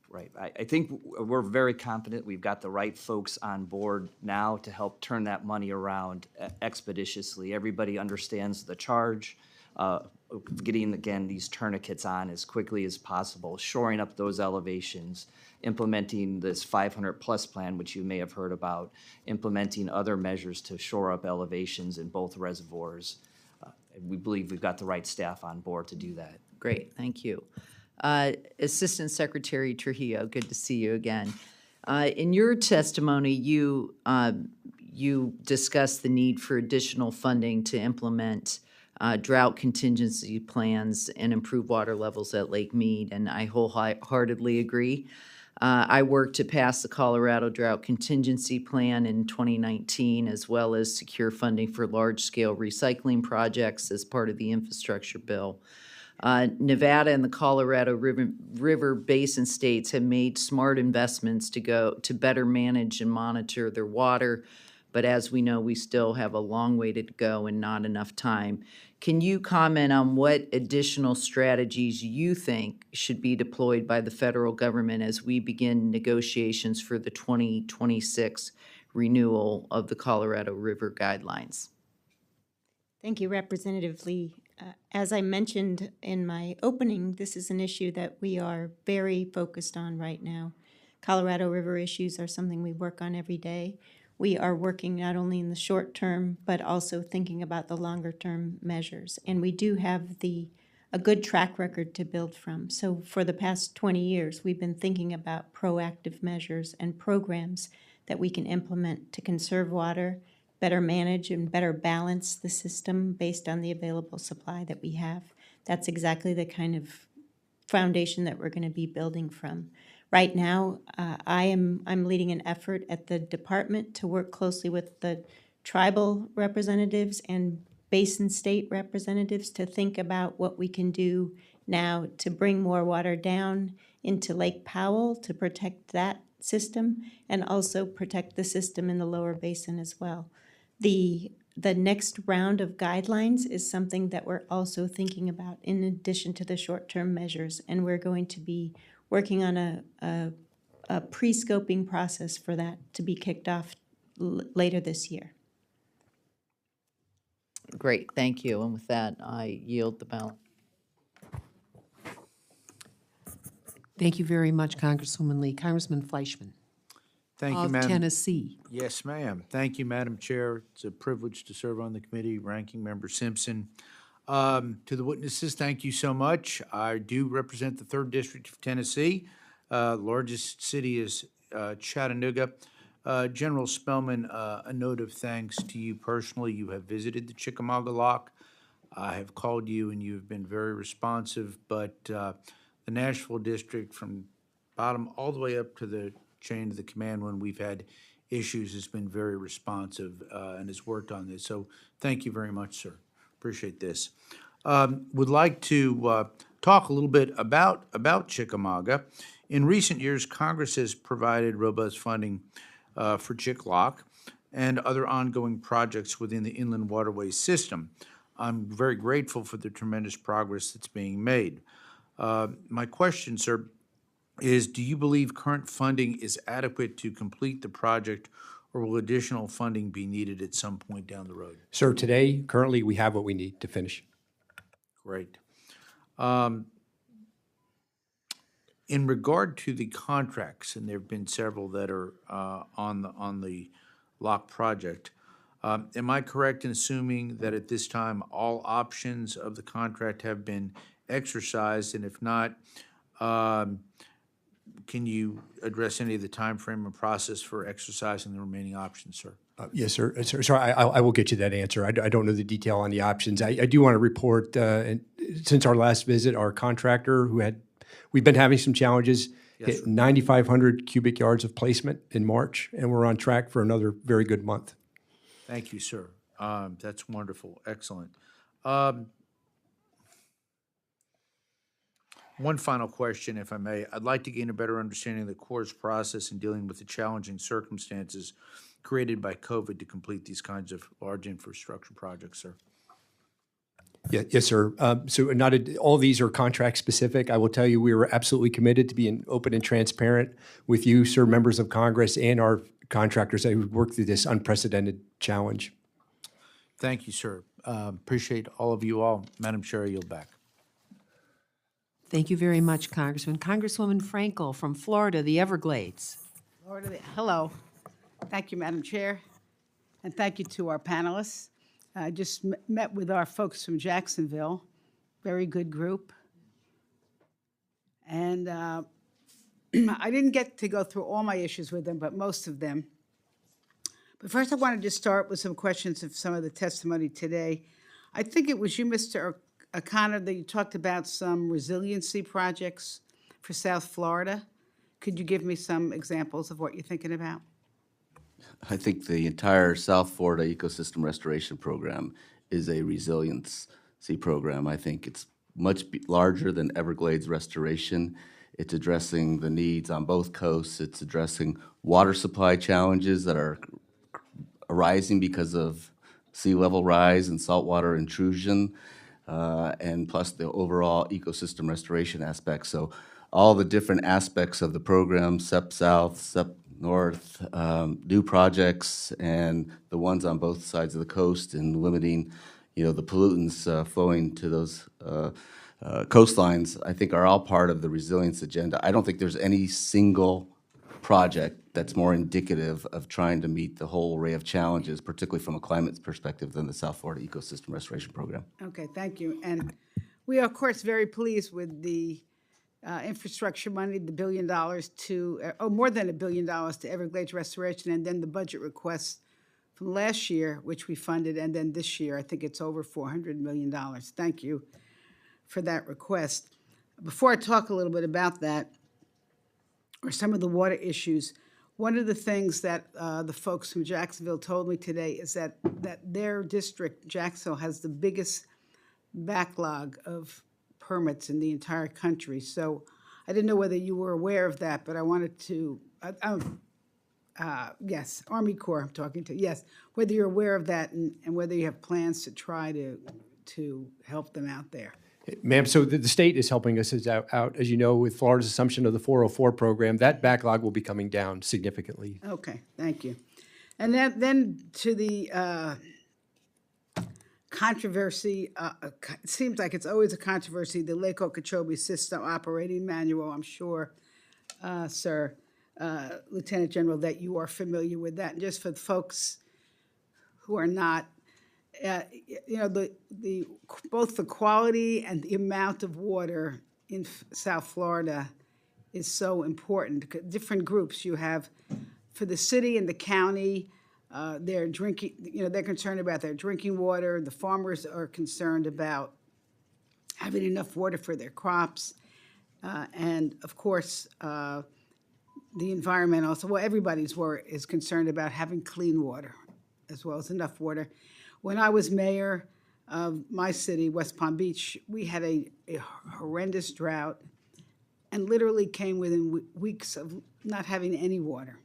Right. I think we're very confident we've got the right folks on board now to help turn that money around expeditiously. Everybody understands the charge. getting, again, these tourniquets on as quickly as possible, shoring up those elevations, implementing this 500-plus plan, which you may have heard about, implementing other measures to shore up elevations in both reservoirs. We believe we've got the right staff on board to do that. Great, thank you. Assistant Secretary Trujillo, good to see you again. In your testimony, you discussed the need for additional funding to implement drought contingency plans and improve water levels at Lake Mead, and I wholeheartedly agree. I worked to pass the Colorado Drought Contingency Plan in 2019, as well as secure funding for large-scale recycling projects as part of the infrastructure bill. Nevada and the Colorado River Basin states have made smart investments to better manage and monitor their water, but as we know, we still have a long way to go and not enough time. Can you comment on what additional strategies you think should be deployed by the federal government as we begin negotiations for the 2026 renewal of the Colorado River Guidelines? Thank you, Representative Lee. As I mentioned in my opening, this is an issue that we are very focused on right now. Colorado River issues are something we work on every day. We are working not only in the short term, but also thinking about the longer term measures. And we do have a good track record to build from. So for the past 20 years, we've been thinking about proactive measures and programs that we can implement to conserve water, better manage and better balance the system based on the available supply that we have. That's exactly the kind of foundation that we're going to be building from. Right now, I'm leading an effort at the department to work closely with the tribal representatives and basin state representatives to think about what we can do now to bring more water down into Lake Powell to protect that system and also protect the system in the lower basin as well. The next round of guidelines is something that we're also thinking about in addition to the short-term measures, and we're going to be working on a pre-scoping process for that to be kicked off later this year. Great, thank you. And with that, I yield the balance. Thank you very much, Congresswoman Lee. Congressman Fleischman Thank you, of Madam. Tennessee. Yes, ma'am. Thank you, Madam Chair. It's a privilege to serve on the committee. Ranking Member Simpson. To the witnesses, thank you so much. I do represent the 3rd District of Tennessee. Largest city is Chattanooga. General Spellman, a note of thanks to you personally. You have visited the Chickamauga Lock. I have called you and you have been very responsive, but the Nashville District, from bottom all the way up to the chain of the command when we've had issues, has been very responsive and has worked on this. So thank you very much, sir. Appreciate this. Would like to talk a little bit about Chickamauga. In recent years, Congress has provided robust funding for Chick Lock and other ongoing projects within the inland waterway system. I'm very grateful for the tremendous progress that's being made. My question, sir, is do you believe current funding is adequate to complete the project, or will additional funding be needed at some point down the road? Sir, currently, we have what we need to finish. Great. In regard to the contracts, and there have been several that are on the lock project, am I correct in assuming that at this time all options of the contract have been exercised? And if not, can you address any of the time frame and process for exercising the remaining options, sir? Yes, sir. Sir, I will get you that answer. I don't know the detail on the options. I do want to report, and since our last visit, our contractor we've been having some challenges, Yes, hit 9,500 cubic yards of placement in March, and we're on track for another very good month. Thank you, sir. That's wonderful. Excellent. One final question, if I may. I'd like to gain a better understanding of the Corps' process in dealing with the challenging circumstances created by COVID to complete these kinds of large infrastructure projects, sir. Yes, sir. So all these are contract specific. I will tell you, we were absolutely committed to being open and transparent with you, sir, members of Congress, and our contractors that would work through this unprecedented challenge. Thank you, sir. Appreciate all of you all. Madam Chair, I yield back. Thank you very much, Congressman. Congresswoman Frankel from Florida, the Everglades. Hello. Thank you, Madam Chair, and thank you to our panelists. I just met with our folks from Jacksonville, very good group. And I didn't get to go through all my issues with them, but most of them. But first, I wanted to start with some questions of some of the testimony today. I think it was you, Mr. O'Connor, that you talked about some resiliency projects for South Florida. Could you give me some examples of what you're thinking about? I think the entire South Florida Ecosystem Restoration Program is a resiliency program. I think it's much larger than Everglades restoration. It's addressing the needs on both coasts. It's addressing water supply challenges that are arising because of sea level rise and saltwater intrusion, and plus the overall ecosystem restoration aspect. So all the different aspects of the program, SEP South, SEP North, new projects, and the ones on both sides of the coast, and limiting, the pollutants flowing to those coastlines, I think are all part of the resilience agenda. I don't think there's any single project that's more indicative of trying to meet the whole array of challenges, particularly from a climate perspective, than the South Florida Ecosystem Restoration Program. Okay, thank you. And we are, of course, very pleased with the infrastructure money, the $1 billion to, more than $1 billion to Everglades restoration, and then the budget requests from last year, which we funded, and then this year, I think it's over $400 million. Thank you for that request. Before I talk a little bit about that, or some of the water issues, one of the things that the folks from Jacksonville told me today is that their district, Jacksonville, has the biggest backlog of permits in the entire country. So I didn't know whether you were aware of that, but I wanted to, yes, Army Corps I'm talking to, yes, whether you're aware of that and whether you have plans to try to help them out there. Ma'am, so the state is helping us out, as you know, with Florida's assumption of the 404 program. That backlog will be coming down significantly. Okay, thank you. And then to the controversy, it seems like it's always a controversy, the Lake Okeechobee System Operating Manual. I'm sure, sir, Lieutenant General, that you are familiar with that. And just for the folks who are not, both the quality and the amount of water in South Florida is so important. Different groups you have for the city and the county. They're drinking, they're concerned about their drinking water. The farmers are concerned about having enough water for their crops. And of course, the environment also, well, everybody's is concerned about having clean water as well as enough water. When I was mayor of my city, West Palm Beach, we had a horrendous drought and literally came within weeks of not having any water.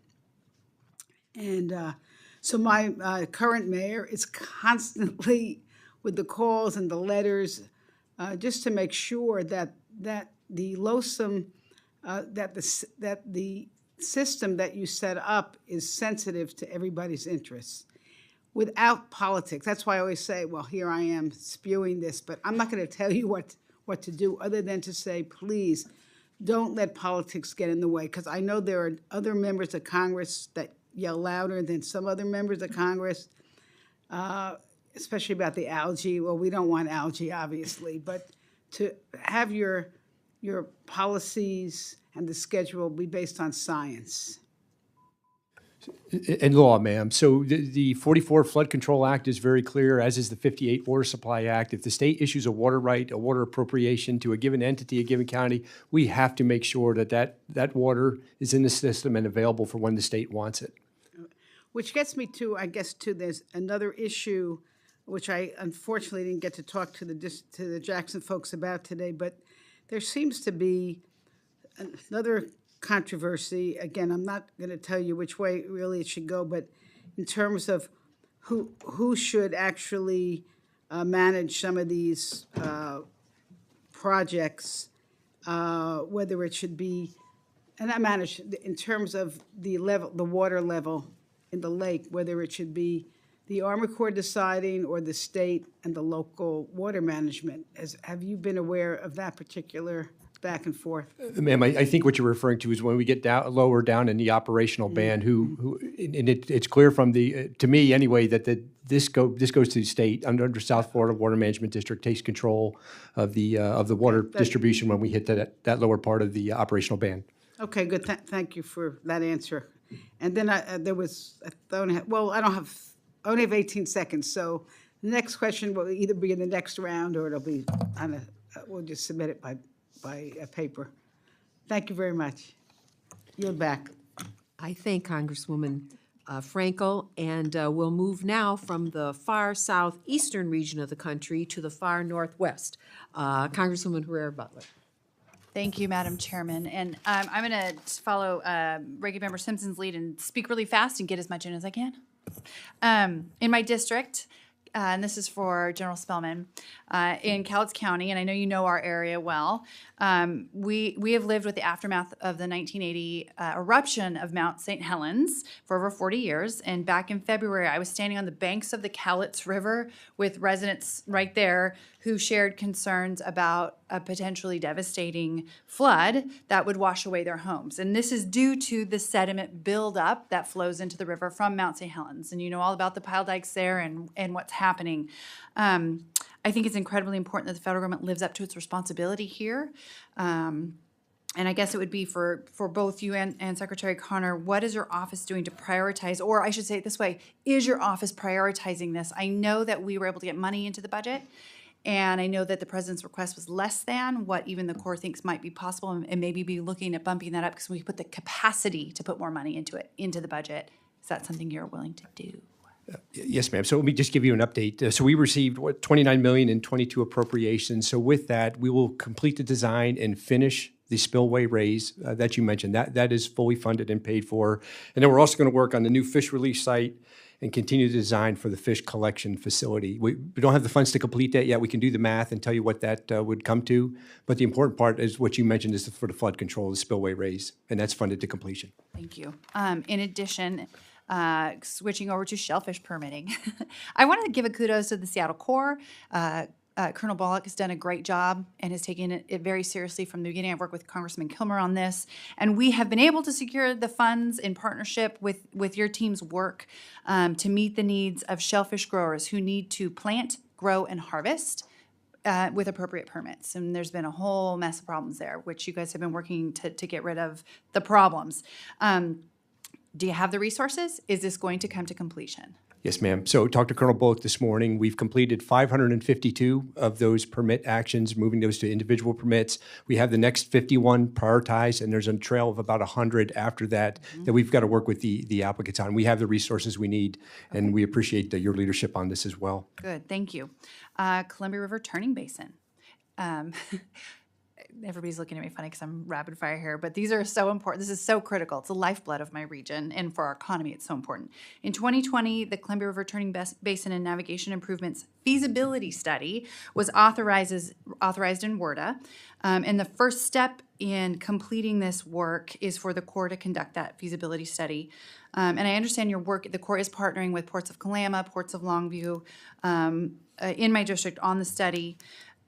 And so my current mayor is constantly with the calls and the letters just to make sure that the LOSUM, that the system that you set up is sensitive to everybody's interests. Without politics. That's why I always say, well, here I am spewing this, but I'm not going to tell you what to do other than to say, please, don't let politics get in the way, because I know there are other members of Congress that yell louder than some other members of Congress, especially about the algae. Well, we don't want algae, obviously, but to have your policies and the schedule be based on science. And law, ma'am. So the 44 Flood Control Act is very clear, as is the 58 Water Supply Act. If the state issues a water right, a water appropriation to a given entity, a given county, we have to make sure that water is in the system and available for when the state wants it. Which gets me to, I guess, there's another issue, which I unfortunately didn't get to talk to the Jackson folks about today, but there seems to be another controversy. Again, I'm not going to tell you which way really it should go, but in terms of who should actually manage some of these projects, whether it should be, and not manage in terms of the water level in the lake, whether it should be the Army Corps deciding or the state and the local water management? Have you been aware of that particular back and forth? Ma'am, I think what you're referring to is when we get lower down in the operational band, and it's clear from to me anyway, that this goes to the state under South Florida Water Management District takes control of the water distribution when we hit that lower part of the operational band. Okay, good. Thank you for that answer. And then I only have 18 seconds, so the next question will either be in the next round or it'll be we'll just submit it by paper. Thank you very much. You're back. I thank Congresswoman Frankel, and we'll move now from the far southeastern region of the country to the far northwest. Congresswoman Herrera Butler. Thank you, Madam Chairman. And I'm going to follow Ranking Member Simpson's lead and speak really fast and get as much in as I can. In my district, and this is for General Spellman, in Cowlitz County, and I know you know our area well, we have lived with the aftermath of the 1980 eruption of Mount St. Helens for over 40 years. And back in February, I was standing on the banks of the Cowlitz River with residents right there who shared concerns about a potentially devastating flood that would wash away their homes. And this is due to the sediment buildup that flows into the river from Mount St. Helens. And you know all about the pile dikes there and what's happening. I think it's incredibly important that the federal government lives up to its responsibility here. And I guess it would be for both you and Secretary Connor, what is your office doing to prioritize, or I should say it this way, is your office prioritizing this? I know that we were able to get money into the budget, and I know that the president's request was less than what even the Corps thinks might be possible, and maybe be looking at bumping that up because we put the capacity to put more money into the budget. Is that something you're willing to do? Yes, ma'am. So let me just give you an update. So we received $29 million in 22 appropriations. So with that, we will complete the design and finish the spillway raise that you mentioned. That is fully funded and paid for. And then we're also going to work on the new fish release site and continue the design for the fish collection facility. We don't have the funds to complete that yet. We can do the math and tell you what that would come to. But the important part is what you mentioned is for the flood control, the spillway raise, and that's funded to completion. Thank you. In addition, switching over to shellfish permitting, I wanted to give a kudos to the Seattle Corps. Colonel Bullock has done a great job and has taken it very seriously from the beginning. I've worked with Congressman Kilmer on this, and we have been able to secure the funds in partnership with your team's work to meet the needs of shellfish growers who need to plant, grow, and harvest with appropriate permits. And there's been a whole mess of problems there, which you guys have been working to get rid of the problems. Do you have the resources? Is this going to come to completion? Yes, ma'am. So talked to Colonel Bullock this morning. We've completed 552 of those permit actions, moving those to individual permits. We have the next 51 prioritized, and there's a trail of about 100 after that that we've got to work with the applicants on. We have the resources we need, and we appreciate your leadership on this as well. Good, thank you. Columbia River Turning Basin. Everybody's looking at me funny because I'm rapid fire here, but these are so important. This is so critical. It's the lifeblood of my region, and for our economy, it's so important. In 2020, the Columbia River Turning Basin and Navigation Improvements feasibility study was authorized in WRDA, and the first step in completing this work is for the Corps to conduct that feasibility study. And I understand your work, the Corps is partnering with Ports of Kalama, Ports of Longview, in my district on the study.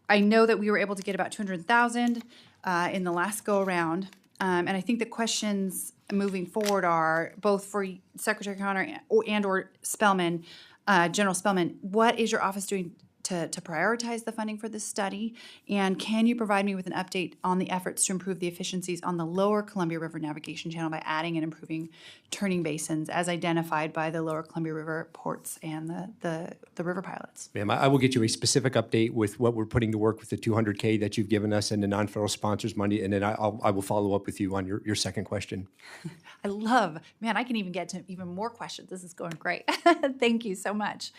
I know that we were able to get about $200,000 in the last go-around, and I think the questions moving forward are both for Secretary Connor and/or Spellman, General Spellman. What is your office doing to prioritize the funding for this study? And can you provide me with an update on the efforts to improve the efficiencies on the lower Columbia River navigation channel by adding and improving turning basins as identified by the lower Columbia River ports and the river pilots? Ma'am, I will get you a specific update with what we're putting to work with the $200K that you've given us and the non-federal sponsors money, and then I will follow up with you on your second question. I can even get to even more questions. This is going great. Thank you so much.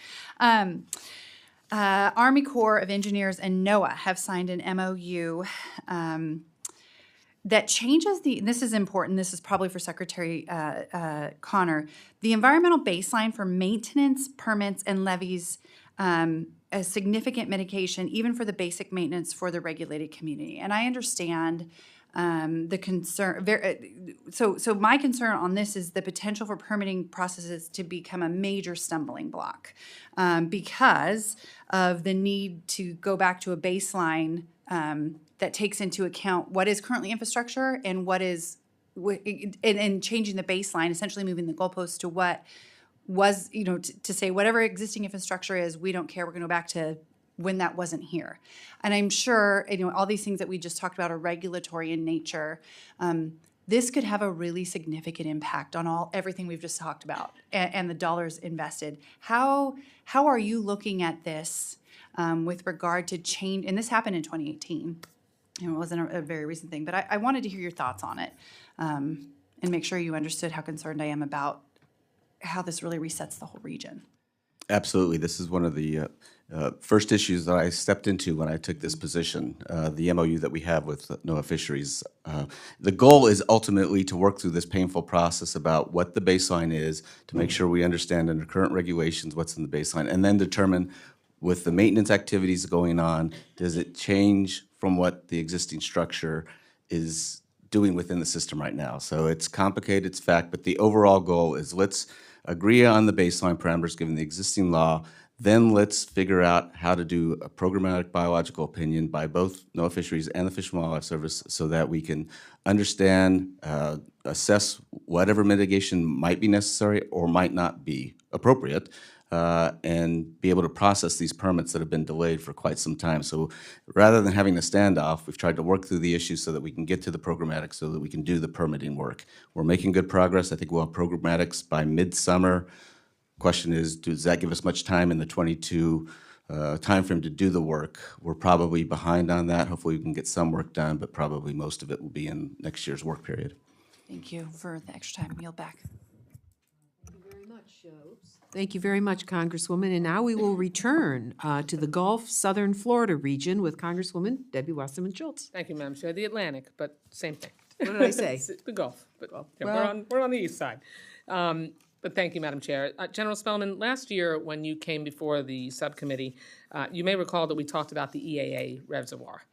Army Corps of Engineers and NOAA have signed an MOU that changes this is important, this is probably for Secretary Connor, the environmental baseline for maintenance, permits, and levies, a significant mitigation even for the basic maintenance for the regulated community. And I understand The concern, so my concern on this is the potential for permitting processes to become a major stumbling block because of the need to go back to a baseline that takes into account what is currently infrastructure and what is, and changing the baseline, essentially moving the goalposts to what was, to say whatever existing infrastructure is, we don't care, we're going to go back to when that wasn't here. And I'm sure, all these things that we just talked about are regulatory in nature. This could have a really significant impact on everything we've just talked about and the dollars invested. How are you looking at this with regard to change? And this happened in 2018. It wasn't a very recent thing, but I wanted to hear your thoughts on it and make sure you understood how concerned I am about how this really resets the whole region. Absolutely. This is one of the first issues that I stepped into when I took this position, the MOU that we have with NOAA Fisheries. The goal is ultimately to work through this painful process about what the baseline is, to make sure we understand under current regulations what's in the baseline, and then determine with the maintenance activities going on, does it change from what the existing structure is doing within the system right now? So it's complicated, it's fact, but the overall goal is let's agree on the baseline parameters given the existing law, then let's figure out how to do a programmatic biological opinion by both NOAA Fisheries and the Fish and Wildlife Service so that we can understand, assess whatever mitigation might be necessary or might not be appropriate, and be able to process these permits that have been delayed for quite some time. So rather than having a standoff, we've tried to work through the issues so that we can get to the programmatic so that we can do the permitting work. We're making good progress. I think we'll have programmatics by midsummer. Question is, does that give us much time in the 22 timeframe to do the work? We're probably behind on that. Hopefully we can get some work done, but probably most of it will be in next year's work period. Thank you for the extra time. Yield back. Thank you very much, Congresswoman. And now we will return to the Gulf Southern Florida region with Congresswoman Debbie Wasserman Schultz. Thank you, Madam Chair. The Atlantic, but same thing. What did I say? The Gulf. But yeah, Well- we're on the east side. But thank you, Madam Chair. General Spellman, last year when you came before the subcommittee, you may recall that we talked about the EAA reservoir.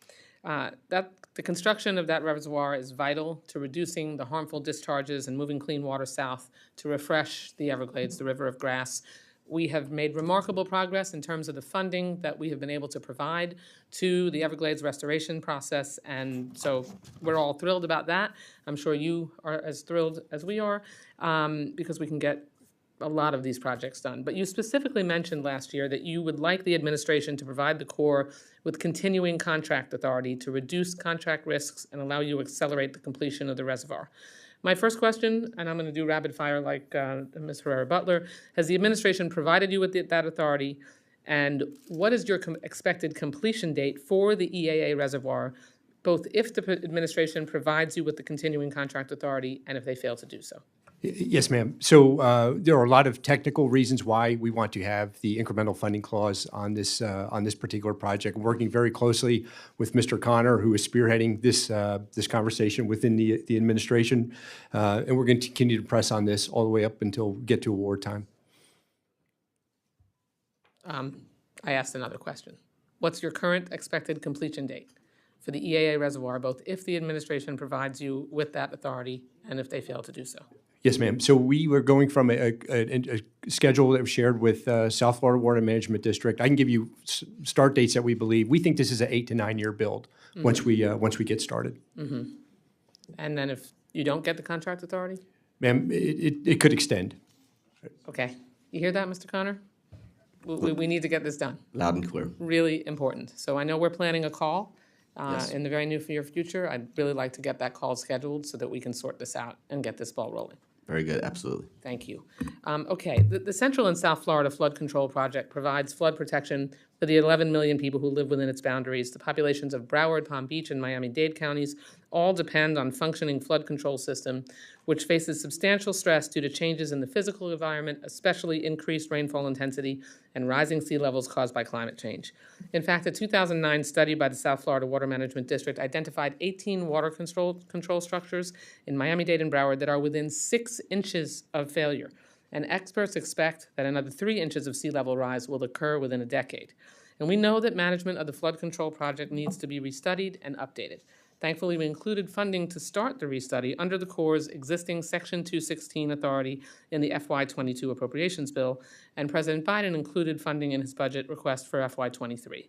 The construction of that reservoir is vital to reducing the harmful discharges and moving clean water south to refresh the Everglades, the river of grass. We have made remarkable progress in terms of the funding that we have been able to provide to the Everglades restoration process, and so we're all thrilled about that. I'm sure you are as thrilled as we are because we can get a lot of these projects done. But you specifically mentioned last year that you would like the administration to provide the Corps with continuing contract authority to reduce contract risks and allow you to accelerate the completion of the reservoir. My first question, and I'm going to do rapid fire like Ms. Herrera-Butler, has the administration provided you with that authority, and what is your expected completion date for the EAA reservoir, both if the administration provides you with the continuing contract authority and if they fail to do so? Yes, ma'am. So there are a lot of technical reasons why we want to have the incremental funding clause on this particular project. I'm working very closely with Mr. Connor, who is spearheading this conversation within the administration, and we're going to continue to press on this all the way up until we get to award time. I asked another question. What's your current expected completion date for the EAA reservoir, both if the administration provides you with that authority and if they fail to do so? Yes, ma'am. So we were going from a schedule that was shared with South Florida Water Management District. I can give you start dates that we believe. We think this is an 8 to 9 year build once we get started. Mm-hmm. And then if you don't get the contract authority? Ma'am, it could extend. Okay. You hear that, Mr. Connor? We need to get this done. Loud and clear. Really important. So I know we're planning a call Yes. in the very near future. I'd really like to get that call scheduled so that we can sort this out and get this ball rolling. Very good, absolutely. Thank you. Okay, the Central and South Florida Flood Control Project provides flood protection for the 11 million people who live within its boundaries. The populations of Broward, Palm Beach, and Miami-Dade counties all depend on functioning flood control system, which faces substantial stress due to changes in the physical environment, especially increased rainfall intensity and rising sea levels caused by climate change. In fact, a 2009 study by the South Florida Water Management District identified 18 water control structures in Miami-Dade and Broward that are within 6 inches of failure, and experts expect that another 3 inches of sea level rise will occur within a decade. And we know that management of the flood control project needs to be restudied and updated. Thankfully, we included funding to start the restudy under the Corps' existing Section 216 authority in the FY22 appropriations bill, and President Biden included funding in his budget request for FY23.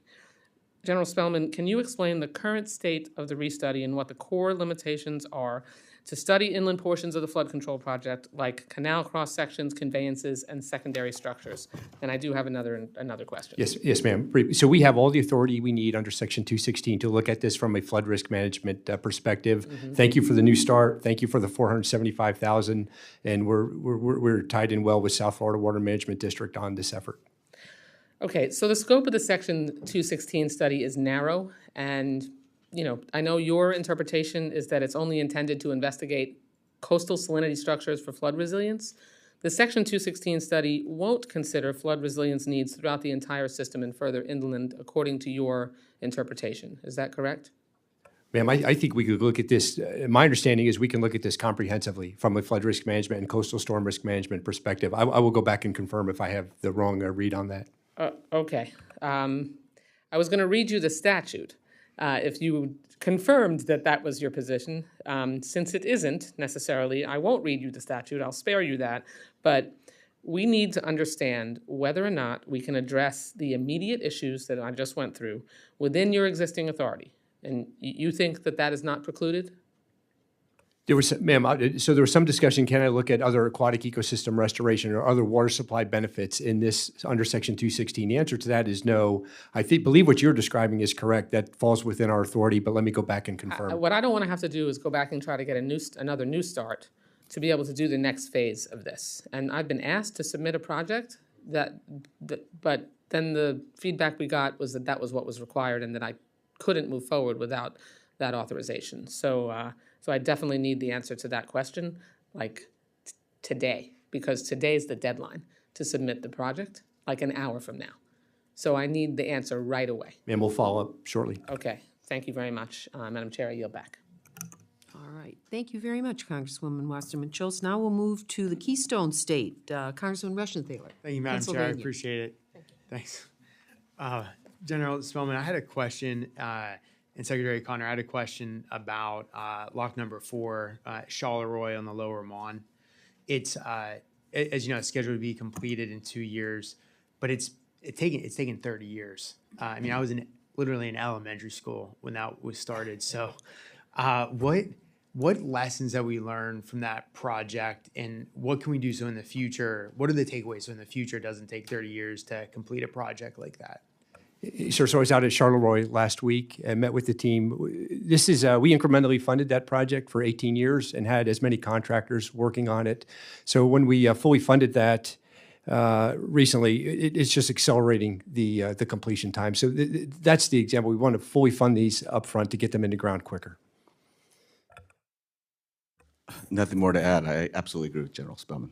General Spellman, can you explain the current state of the restudy and what the core limitations are to study inland portions of the flood control project, like canal cross sections, conveyances, and secondary structures? And I do have another question. Yes, ma'am. So we have all the authority we need under Section 216 to look at this from a flood risk management perspective. Thank you for the new start. Thank you for the $475,000, and we're tied in well with South Florida Water Management District on this effort. Okay, so the scope of the Section 216 study is narrow, and I know your interpretation is that it's only intended to investigate coastal salinity structures for flood resilience. The Section 216 study won't consider flood resilience needs throughout the entire system and further inland, according to your interpretation. Is that correct? Ma'am, I think we could look at this, my understanding is we can look at this comprehensively from a flood risk management and coastal storm risk management perspective. I will go back and confirm if I have the wrong read on that. Okay. I was going to read you the statute if you confirmed that that was your position. Since it isn't necessarily, I won't read you the statute. I'll spare you that. But we need to understand whether or not we can address the immediate issues that I just went through within your existing authority. And you think that that is not precluded? There was, ma'am, so there was some discussion, can I look at other aquatic ecosystem restoration or other water supply benefits in this under Section 216? The answer to that is no. I believe what you're describing is correct. That falls within our authority, but let me go back and confirm. What I don't want to have to do is go back and try to get another new start to be able to do the next phase of this. And I've been asked to submit a project but then the feedback we got was that that was what was required and that I couldn't move forward without that authorization. So I definitely need the answer to that question, like today, because today's the deadline to submit the project, like an hour from now. So I need the answer right away. And we'll follow up shortly. Okay, thank you very much. Madam Chair, I yield back. All right, thank you very much, Congresswoman Wasserman Schultz. Now we'll move to the Keystone State, Congressman Rushenthaler. Thank you, Madam Chair, I appreciate it. Thanks. General Spellman, I had a question, and Secretary Connor, I had a question about lock number 4, Charleroi on the Lower Mon. It's, as you know, it's scheduled to be completed in 2 years, but it's taken 30 years. I mean, I was literally in elementary school when that was started. So, what lessons have we learned from that project, and what can we do so in the future? What are the takeaways so in the future it doesn't take 30 years to complete a project like that? Sure. So I was out at Charleroi last week and met with the team. This is, we incrementally funded that project for 18 years and had as many contractors working on it. So when we fully funded that recently, it's just accelerating the completion time. So that's the example. We want to fully fund these upfront to get them into ground quicker. Nothing more to add. I absolutely agree with General Spellman.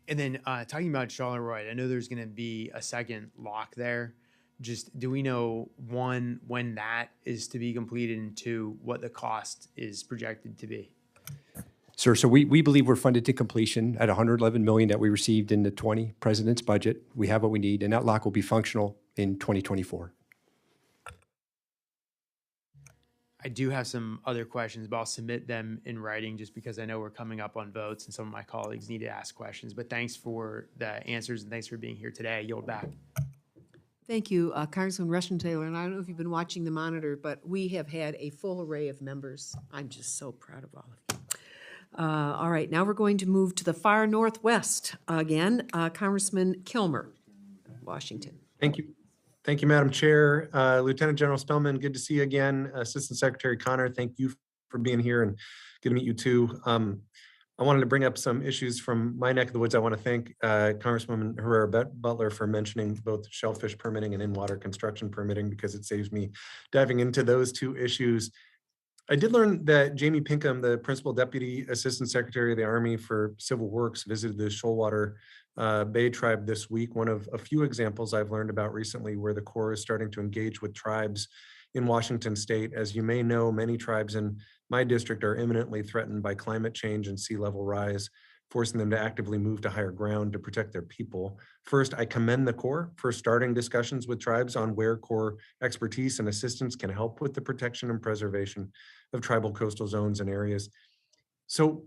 And then talking about Charleroi, I know there's going to be a second lock there. Just do we know, one, when that is to be completed, and two, what the cost is projected to be? Sir, so we believe we're funded to completion at $111 million that we received in the 20 President's budget. We have what we need, and that lock will be functional in 2024. I do have some other questions, but I'll submit them in writing just because I know we're coming up on votes and some of my colleagues need to ask questions. But thanks for the answers and thanks for being here today. I yield back. Thank you, Congressman Rushenthaler. And I don't know if you've been watching the monitor, but we have had a full array of members. I'm just so proud of all of you. All right, now we're going to move to the far northwest again. Congressman Kilmer, Washington. Thank you. Thank you, Madam Chair. Lieutenant General Spellman, good to see you again. Assistant Secretary Connor, thank you for being here and good to meet you too. I wanted to bring up some issues from my neck of the woods. I want to thank Congresswoman Herrera-Butler for mentioning both shellfish permitting and in-water construction permitting because it saves me diving into those two issues. I did learn that Jamie Pinkham, the Principal Deputy Assistant Secretary of the Army for Civil Works, visited the Shoalwater Bay tribe this week. One of a few examples I've learned about recently where the Corps is starting to engage with tribes in Washington state. As you may know, many tribes in my district are imminently threatened by climate change and sea level rise. forcing them to actively move to higher ground to protect their people. First, I commend the Corps for starting discussions with tribes on where Corps expertise and assistance can help with the protection and preservation of tribal coastal zones and areas. So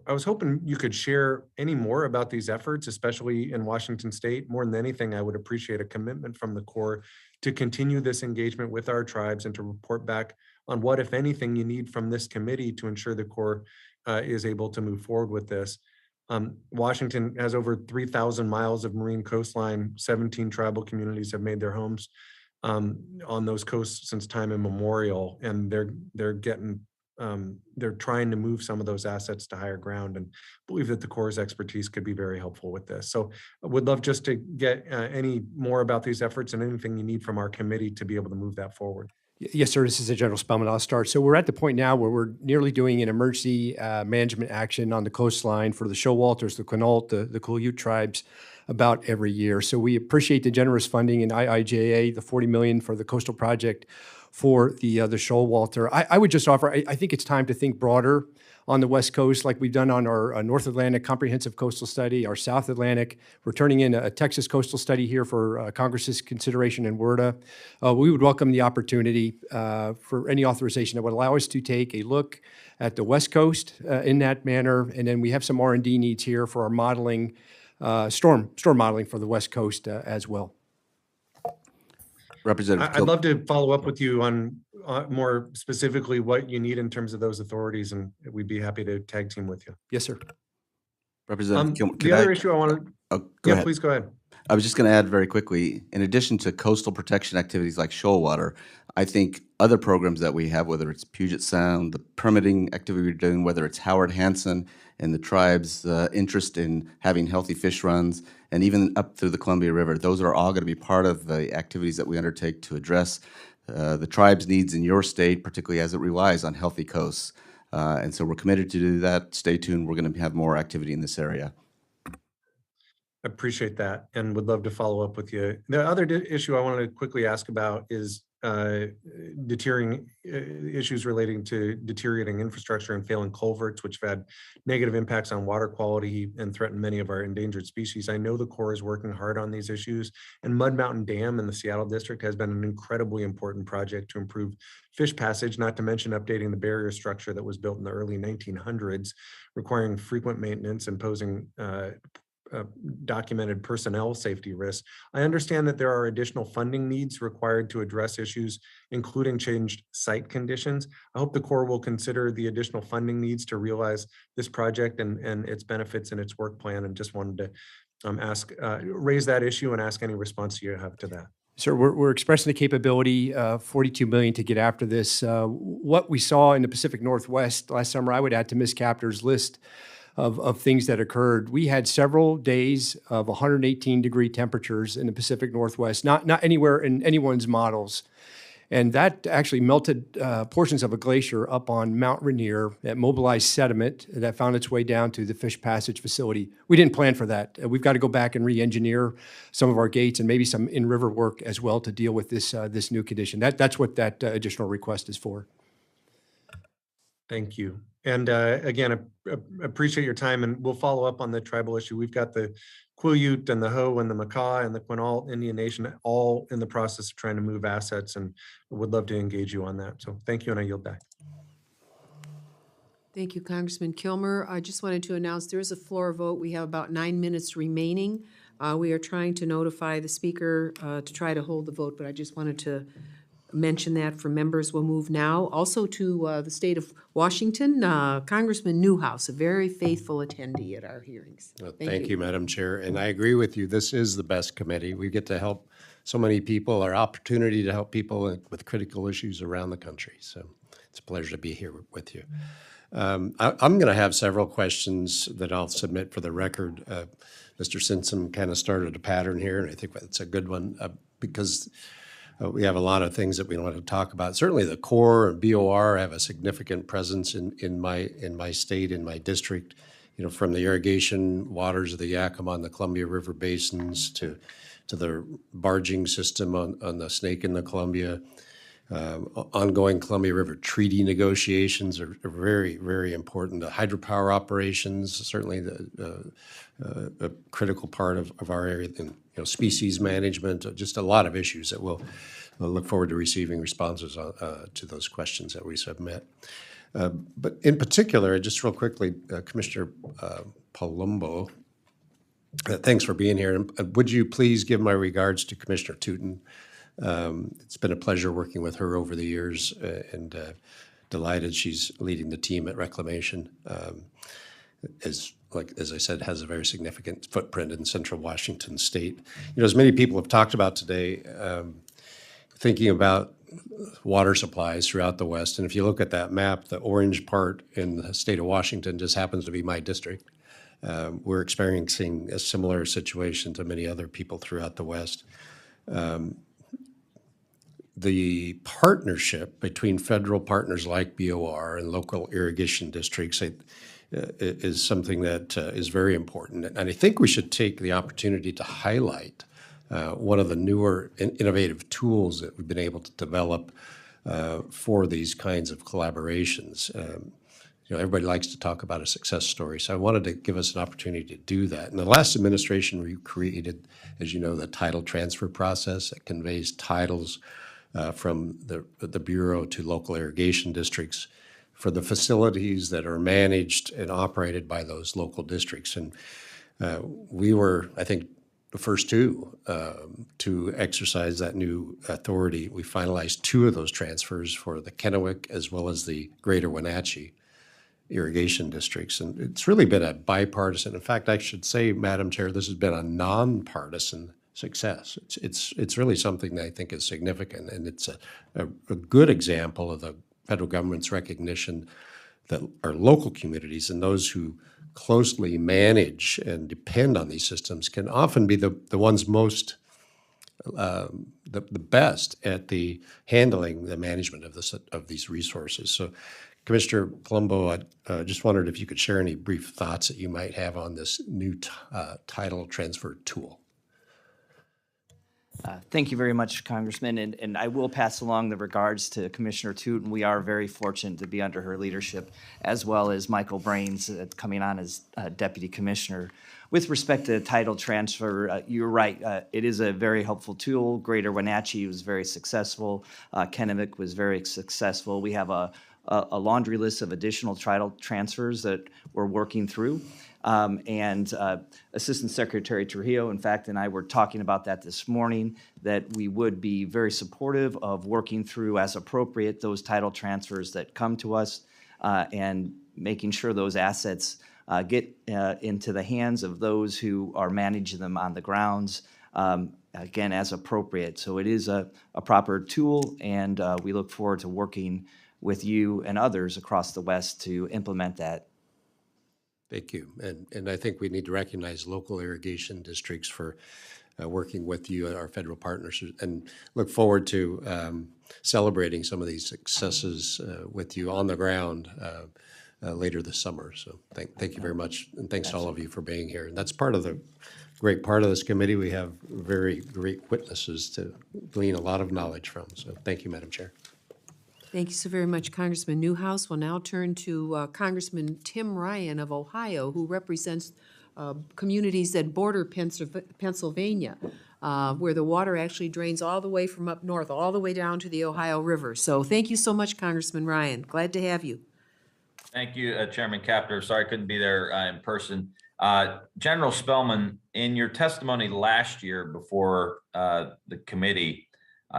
I was hoping you could share any more about these efforts, especially in Washington State. More than anything, I would appreciate a commitment from the Corps to continue this engagement with our tribes and to report back on what, if anything, you need from this committee to ensure the Corps is able to move forward with this. Washington has over 3,000 miles of marine coastline. 17 tribal communities have made their homes on those coasts since time immemorial, and they're trying to move some of those assets to higher ground, and believe that the Corps' expertise could be very helpful with this. So I would love just to get any more about these efforts and anything you need from our committee to be able to move that forward. Yes, sir. This is General Spellman. I'll start. So we're at the point now where we're nearly doing an emergency management action on the coastline for the Showalters, the Quinault, the Quileute tribes about every year. So we appreciate the generous funding in IIJA, the $40 million for the coastal project for the Showalter. I would just offer, I think it's time to think broader on the West Coast, like we've done on our North Atlantic Comprehensive Coastal Study, our South Atlantic. We're turning in a Texas coastal study here for Congress's consideration in WRDA. We would welcome the opportunity for any authorization that would allow us to take a look at the West Coast in that manner. And then we have some R&D needs here for our modeling, storm modeling for the West Coast as well. Representative, I'd love to follow up with you on more specifically what you need in terms of those authorities, and we'd be happy to tag team with you. Yes, sir. Representative, the other issue I want to, yeah, please go ahead. I was just going to add very quickly, in addition to coastal protection activities like shoalwater, I think other programs that we have, whether it's Puget Sound, the permitting activity we're doing, whether it's Howard Hansen and the tribe's interest in having healthy fish runs, and even up through the Columbia River, those are all going to be part of the activities that we undertake to address the tribe's needs in your state, particularly as it relies on healthy coasts. And so we're committed to do that. Stay tuned. We're going to have more activity in this area. Appreciate that and would love to follow up with you. The other issue I wanted to quickly ask about is deteriorating issues relating to deteriorating infrastructure and failing culverts, which have had negative impacts on water quality and threaten many of our endangered species. I know the Corps is working hard on these issues, and Mud Mountain Dam in the Seattle district has been an incredibly important project to improve fish passage, not to mention updating the barrier structure that was built in the early 1900s, requiring frequent maintenance and posing documented personnel safety risks. I understand that there are additional funding needs required to address issues, including changed site conditions. I hope the Corps will consider the additional funding needs to realize this project and its benefits in its work plan, and just wanted to raise that issue and ask any response you have to that. Sir, we're expressing the capability, $42 million to get after this. What we saw in the Pacific Northwest last summer, I would add to Ms. Capter's list of things that occurred. We had several days of 118-degree temperatures in the Pacific Northwest, not anywhere in anyone's models. And that actually melted portions of a glacier up on Mount Rainier that mobilized sediment that found its way down to the fish passage facility. We didn't plan for that. We've got to go back and re-engineer some of our gates and maybe some in-river work as well to deal with this new condition. That's what that additional request is for. Thank you. And again, appreciate your time, and we'll follow up on the tribal issue. We've got the Quileute and the Hoh and the Makah and the Quinault Indian Nation all in the process of trying to move assets, and would love to engage you on that. So thank you, and I yield back. Thank you, Congressman Kilmer. I just wanted to announce there is a floor vote. We have about 9 minutes remaining. We are trying to notify the speaker to try to hold the vote, but I just wanted to mention that for members. We'll move now also to the state of Washington. Congressman Newhouse, a very faithful attendee at our hearings. Thank you, Madam Chair. And I agree with you. This is the best committee. We get to help so many people, our opportunity to help people with critical issues around the country. So it's a pleasure to be here with you. I'm going to have several questions that I'll submit for the record. Mr. Simpson kind of started a pattern here, and I think that's a good one because we have a lot of things that we want to talk about. Certainly the Corps and BOR have a significant presence in my state, in my district, you know, from the irrigation waters of the Yakima and the Columbia River basins to the barging system on the Snake and the Columbia. Ongoing Columbia River Treaty negotiations are very, very important. The hydropower operations, certainly a critical part of our area, and species management, just a lot of issues that we'll look forward to receiving responses to those questions that we submit. But in particular, just real quickly, Commissioner Palumbo, thanks for being here. And would you please give my regards to Commissioner Tootin? It's been a pleasure working with her over the years, and delighted she's leading the team at Reclamation. As I said, has a very significant footprint in Central Washington State. As many people have talked about today, thinking about water supplies throughout the West, and if you look at that map, the orange part in the state of Washington just happens to be my district. We're experiencing a similar situation to many other people throughout the West. The partnership between federal partners like BOR and local irrigation districts is something that is very important. And I think we should take the opportunity to highlight one of the newer innovative tools that we've been able to develop for these kinds of collaborations. Everybody likes to talk about a success story, so I wanted to give us an opportunity to do that. In the last administration, we created, as you know, the title transfer process that conveys titles from the Bureau to local irrigation districts for the facilities that are managed and operated by those local districts. And we were, I think, the first two to exercise that new authority. We finalized 2 of those transfers for the Kennewick as well as the Greater Wenatchee irrigation districts. And it's really been a bipartisan, in fact, I should say, Madam Chair, this has been a nonpartisan success. It's really something that I think is significant, and it's a good example of the federal government's recognition that our local communities and those who closely manage and depend on these systems can often be the ones most the best at the handling the management of these resources. So, Commissioner Palumbo, I just wondered if you could share any brief thoughts that you might have on this new title transfer tool. Thank you very much, Congressman, and I will pass along the regards to Commissioner Tootin. We are very fortunate to be under her leadership, as well as Michael Brains coming on as Deputy Commissioner. With respect to title transfer, you're right. It is a very helpful tool. Greater Wenatchee was very successful. Kennewick was very successful. We have a laundry list of additional title transfers that we're working through. And Assistant Secretary Trujillo, in fact, and I were talking about that this morning, that we would be very supportive of working through as appropriate those title transfers that come to us and making sure those assets get into the hands of those who are managing them on the grounds, again, as appropriate. So it is a proper tool, and we look forward to working with you and others across the West to implement that. Thank you. And I think we need to recognize local irrigation districts for working with you, our federal partners, and look forward to celebrating some of these successes with you on the ground later this summer. So thank you very much, and thanks to all of you for being here. And that's part of the great part of this committee. We have very great witnesses to glean a lot of knowledge from. So thank you, Madam Chair. Thank you so very much, Congressman Newhouse. We'll now turn to Congressman Tim Ryan of Ohio, who represents communities that border Pennsylvania, where the water actually drains all the way from up north, all the way down to the Ohio River. So thank you so much, Congressman Ryan. Glad to have you. Thank you, Chairman Kaptur. Sorry I couldn't be there in person. General Spellman, in your testimony last year before the committee,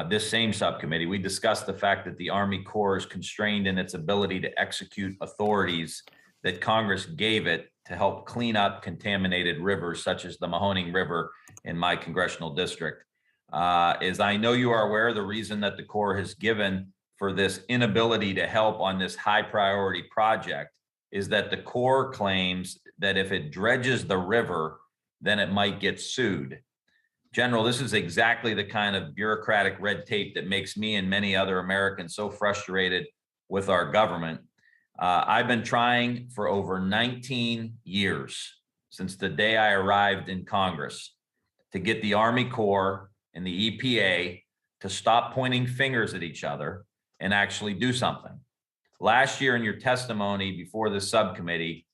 this same subcommittee, we discussed the fact that the Army Corps is constrained in its ability to execute authorities that Congress gave it to help clean up contaminated rivers, such as the Mahoning River in my congressional district. As I know you are aware, the reason that the Corps has given for this inability to help on this high priority project is that the Corps claims that if it dredges the river, then it might get sued. General, this is exactly the kind of bureaucratic red tape that makes me and many other Americans so frustrated with our government. I've been trying for over 19 years, since the day I arrived in Congress, to get the Army Corps and the EPA to stop pointing fingers at each other and actually do something. Last year in your testimony before the subcommittee,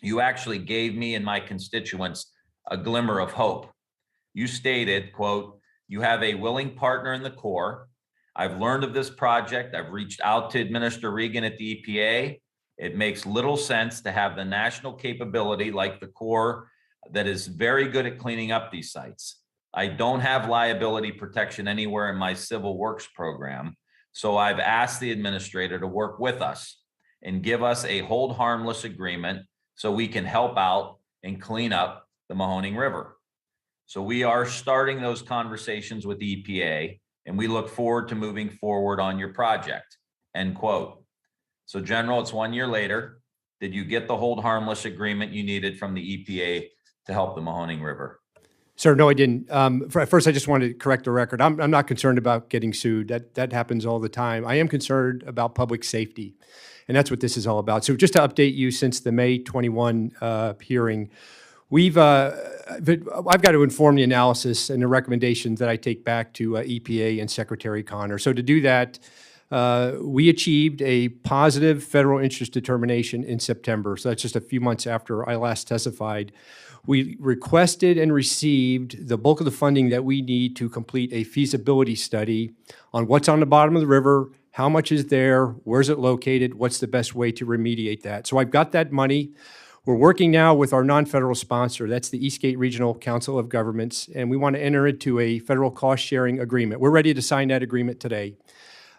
you actually gave me and my constituents a glimmer of hope. You stated, quote, "You have a willing partner in the Corps. I've learned of this project. I've reached out to Administrator Regan at the EPA. It makes little sense to have the national capability like the Corps that is very good at cleaning up these sites. I don't have liability protection anywhere in my civil works program. So I've asked the administrator to work with us and give us a hold harmless agreement so we can help out and clean up the Mahoning River." So we are starting those conversations with the EPA, and we look forward to moving forward on your project, end quote. So General, it's 1 year later. Did you get the hold harmless agreement you needed from the EPA to help the Mahoning River? Sir, no, I didn't. First, I just wanted to correct the record. I'm not concerned about getting sued. That happens all the time. I am concerned about public safety, and that's what this is all about. So just to update you, since the May 21 hearing, I've got to inform the analysis and the recommendations that I take back to EPA and Secretary Connor. So to do that, we achieved a positive federal interest determination in September. So that's just a few months after I last testified. We requested and received the bulk of the funding that we need to complete a feasibility study on what's on the bottom of the river, how much is there, where's it located, what's the best way to remediate that. So I've got that money. We're working now with our non-federal sponsor, that's the Eastgate Regional Council of Governments, and we want to enter into a federal cost-sharing agreement. We're ready to sign that agreement today.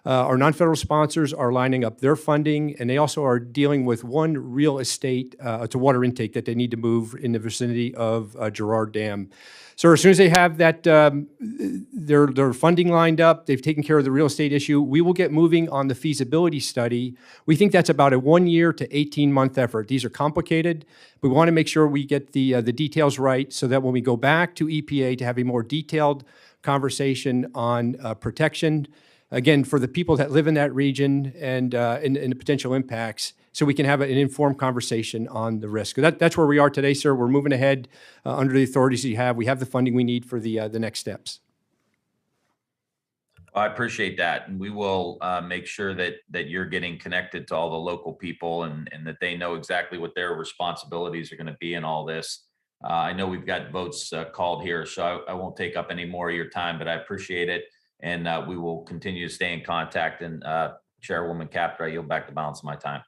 Our non-federal sponsors are lining up their funding, and they also are dealing with one real estate, it's a water intake that they need to move in the vicinity of Girard Dam. So as soon as they have that, their funding lined up, they've taken care of the real estate issue, we will get moving on the feasibility study. We think that's about a 1 year to 18-month effort. These are complicated. We want to make sure we get the details right so that when we go back to EPA to have a more detailed conversation on protection, again, for the people that live in that region and the potential impacts, so we can have an informed conversation on the risk. That's where we are today, sir. We're moving ahead under the authorities you have. We have the funding we need for the next steps. I appreciate that. And we will make sure that you're getting connected to all the local people and that they know exactly what their responsibilities are going to be in all this. I know we've got votes called here, so I won't take up any more of your time, but I appreciate it. And we will continue to stay in contact. And Chairwoman Capter, I yield back the balance of my time.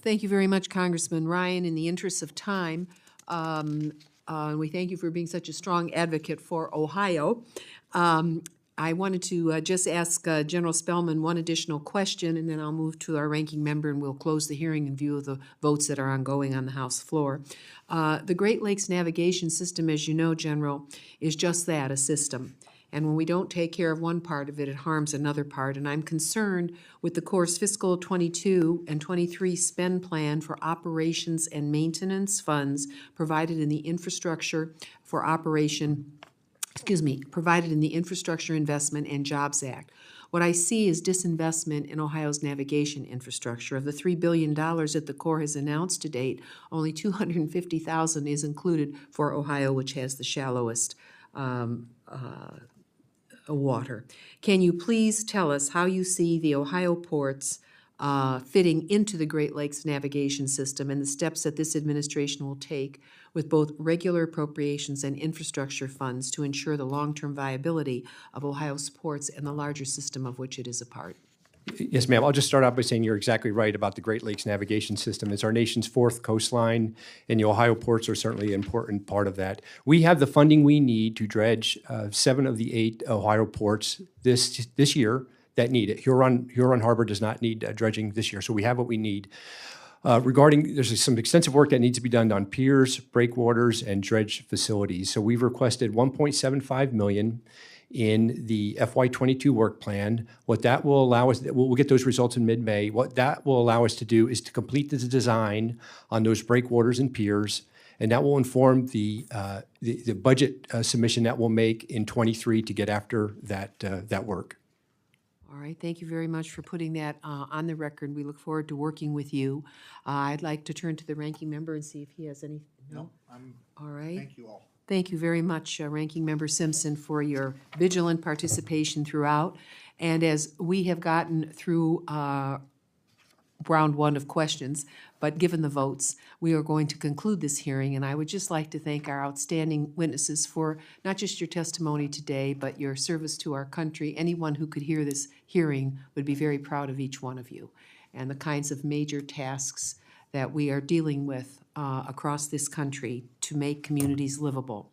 Thank you very much, Congressman Ryan. In the interest of time, we thank you for being such a strong advocate for Ohio. I wanted to just ask General Spellman one additional question, and then I'll move to our ranking member, and we'll close the hearing in view of the votes that are ongoing on the House floor. The Great Lakes Navigation System, as you know, General, is just that, a system. And when we don't take care of one part of it, it harms another part. And I'm concerned with the Corps' fiscal 22 and 23 spend plan for operations and maintenance funds provided in the infrastructure for provided in the Infrastructure Investment and Jobs Act. What I see is disinvestment in Ohio's navigation infrastructure. Of the $3 billion that the Corps has announced to date, only $250,000 is included for Ohio, which has the shallowest water. Can you please tell us how you see the Ohio ports fitting into the Great Lakes navigation system and the steps that this administration will take with both regular appropriations and infrastructure funds to ensure the long-term viability of Ohio's ports and the larger system of which it is a part? Yes, ma'am. I'll just start out by saying you're exactly right about the Great Lakes navigation system. It's our nation's fourth coastline, and the Ohio ports are certainly an important part of that. We have the funding we need to dredge 7 of the 8 Ohio ports this year that need it. Huron Harbor does not need dredging this year, so we have what we need. There's some extensive work that needs to be done on piers, breakwaters, and dredge facilities. So we've requested $1.75 million in the FY22 work plan. What that will allow us, we'll get those results in mid-May. What that will allow us to do is to complete the design on those breakwaters and piers, and that will inform the budget submission that we'll make in 23 to get after that work. All right, thank you very much for putting that on the record. We look forward to working with you. I'd like to turn to the ranking member and see if he has any. No, I'm. All right. Thank you all. Thank you very much, Ranking Member Simpson, for your vigilant participation throughout. And as we have gotten through round one of questions, but given the votes, we are going to conclude this hearing, and I would just like to thank our outstanding witnesses for not just your testimony today, but your service to our country. Anyone who could hear this hearing would be very proud of each one of you and the kinds of major tasks that we are dealing with across this country to make communities livable.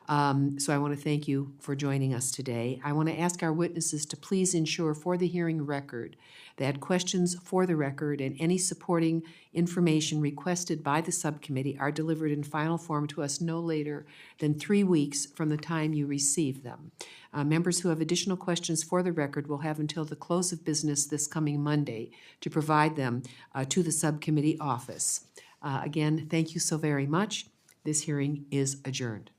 So I want to thank you for joining us today. I want to ask our witnesses to please ensure for the hearing record that questions for the record and any supporting information requested by the subcommittee are delivered in final form to us no later than 3 weeks from the time you receive them. Members who have additional questions for the record will have until the close of business this coming Monday to provide them to the subcommittee office. Again, thank you so very much. This hearing is adjourned.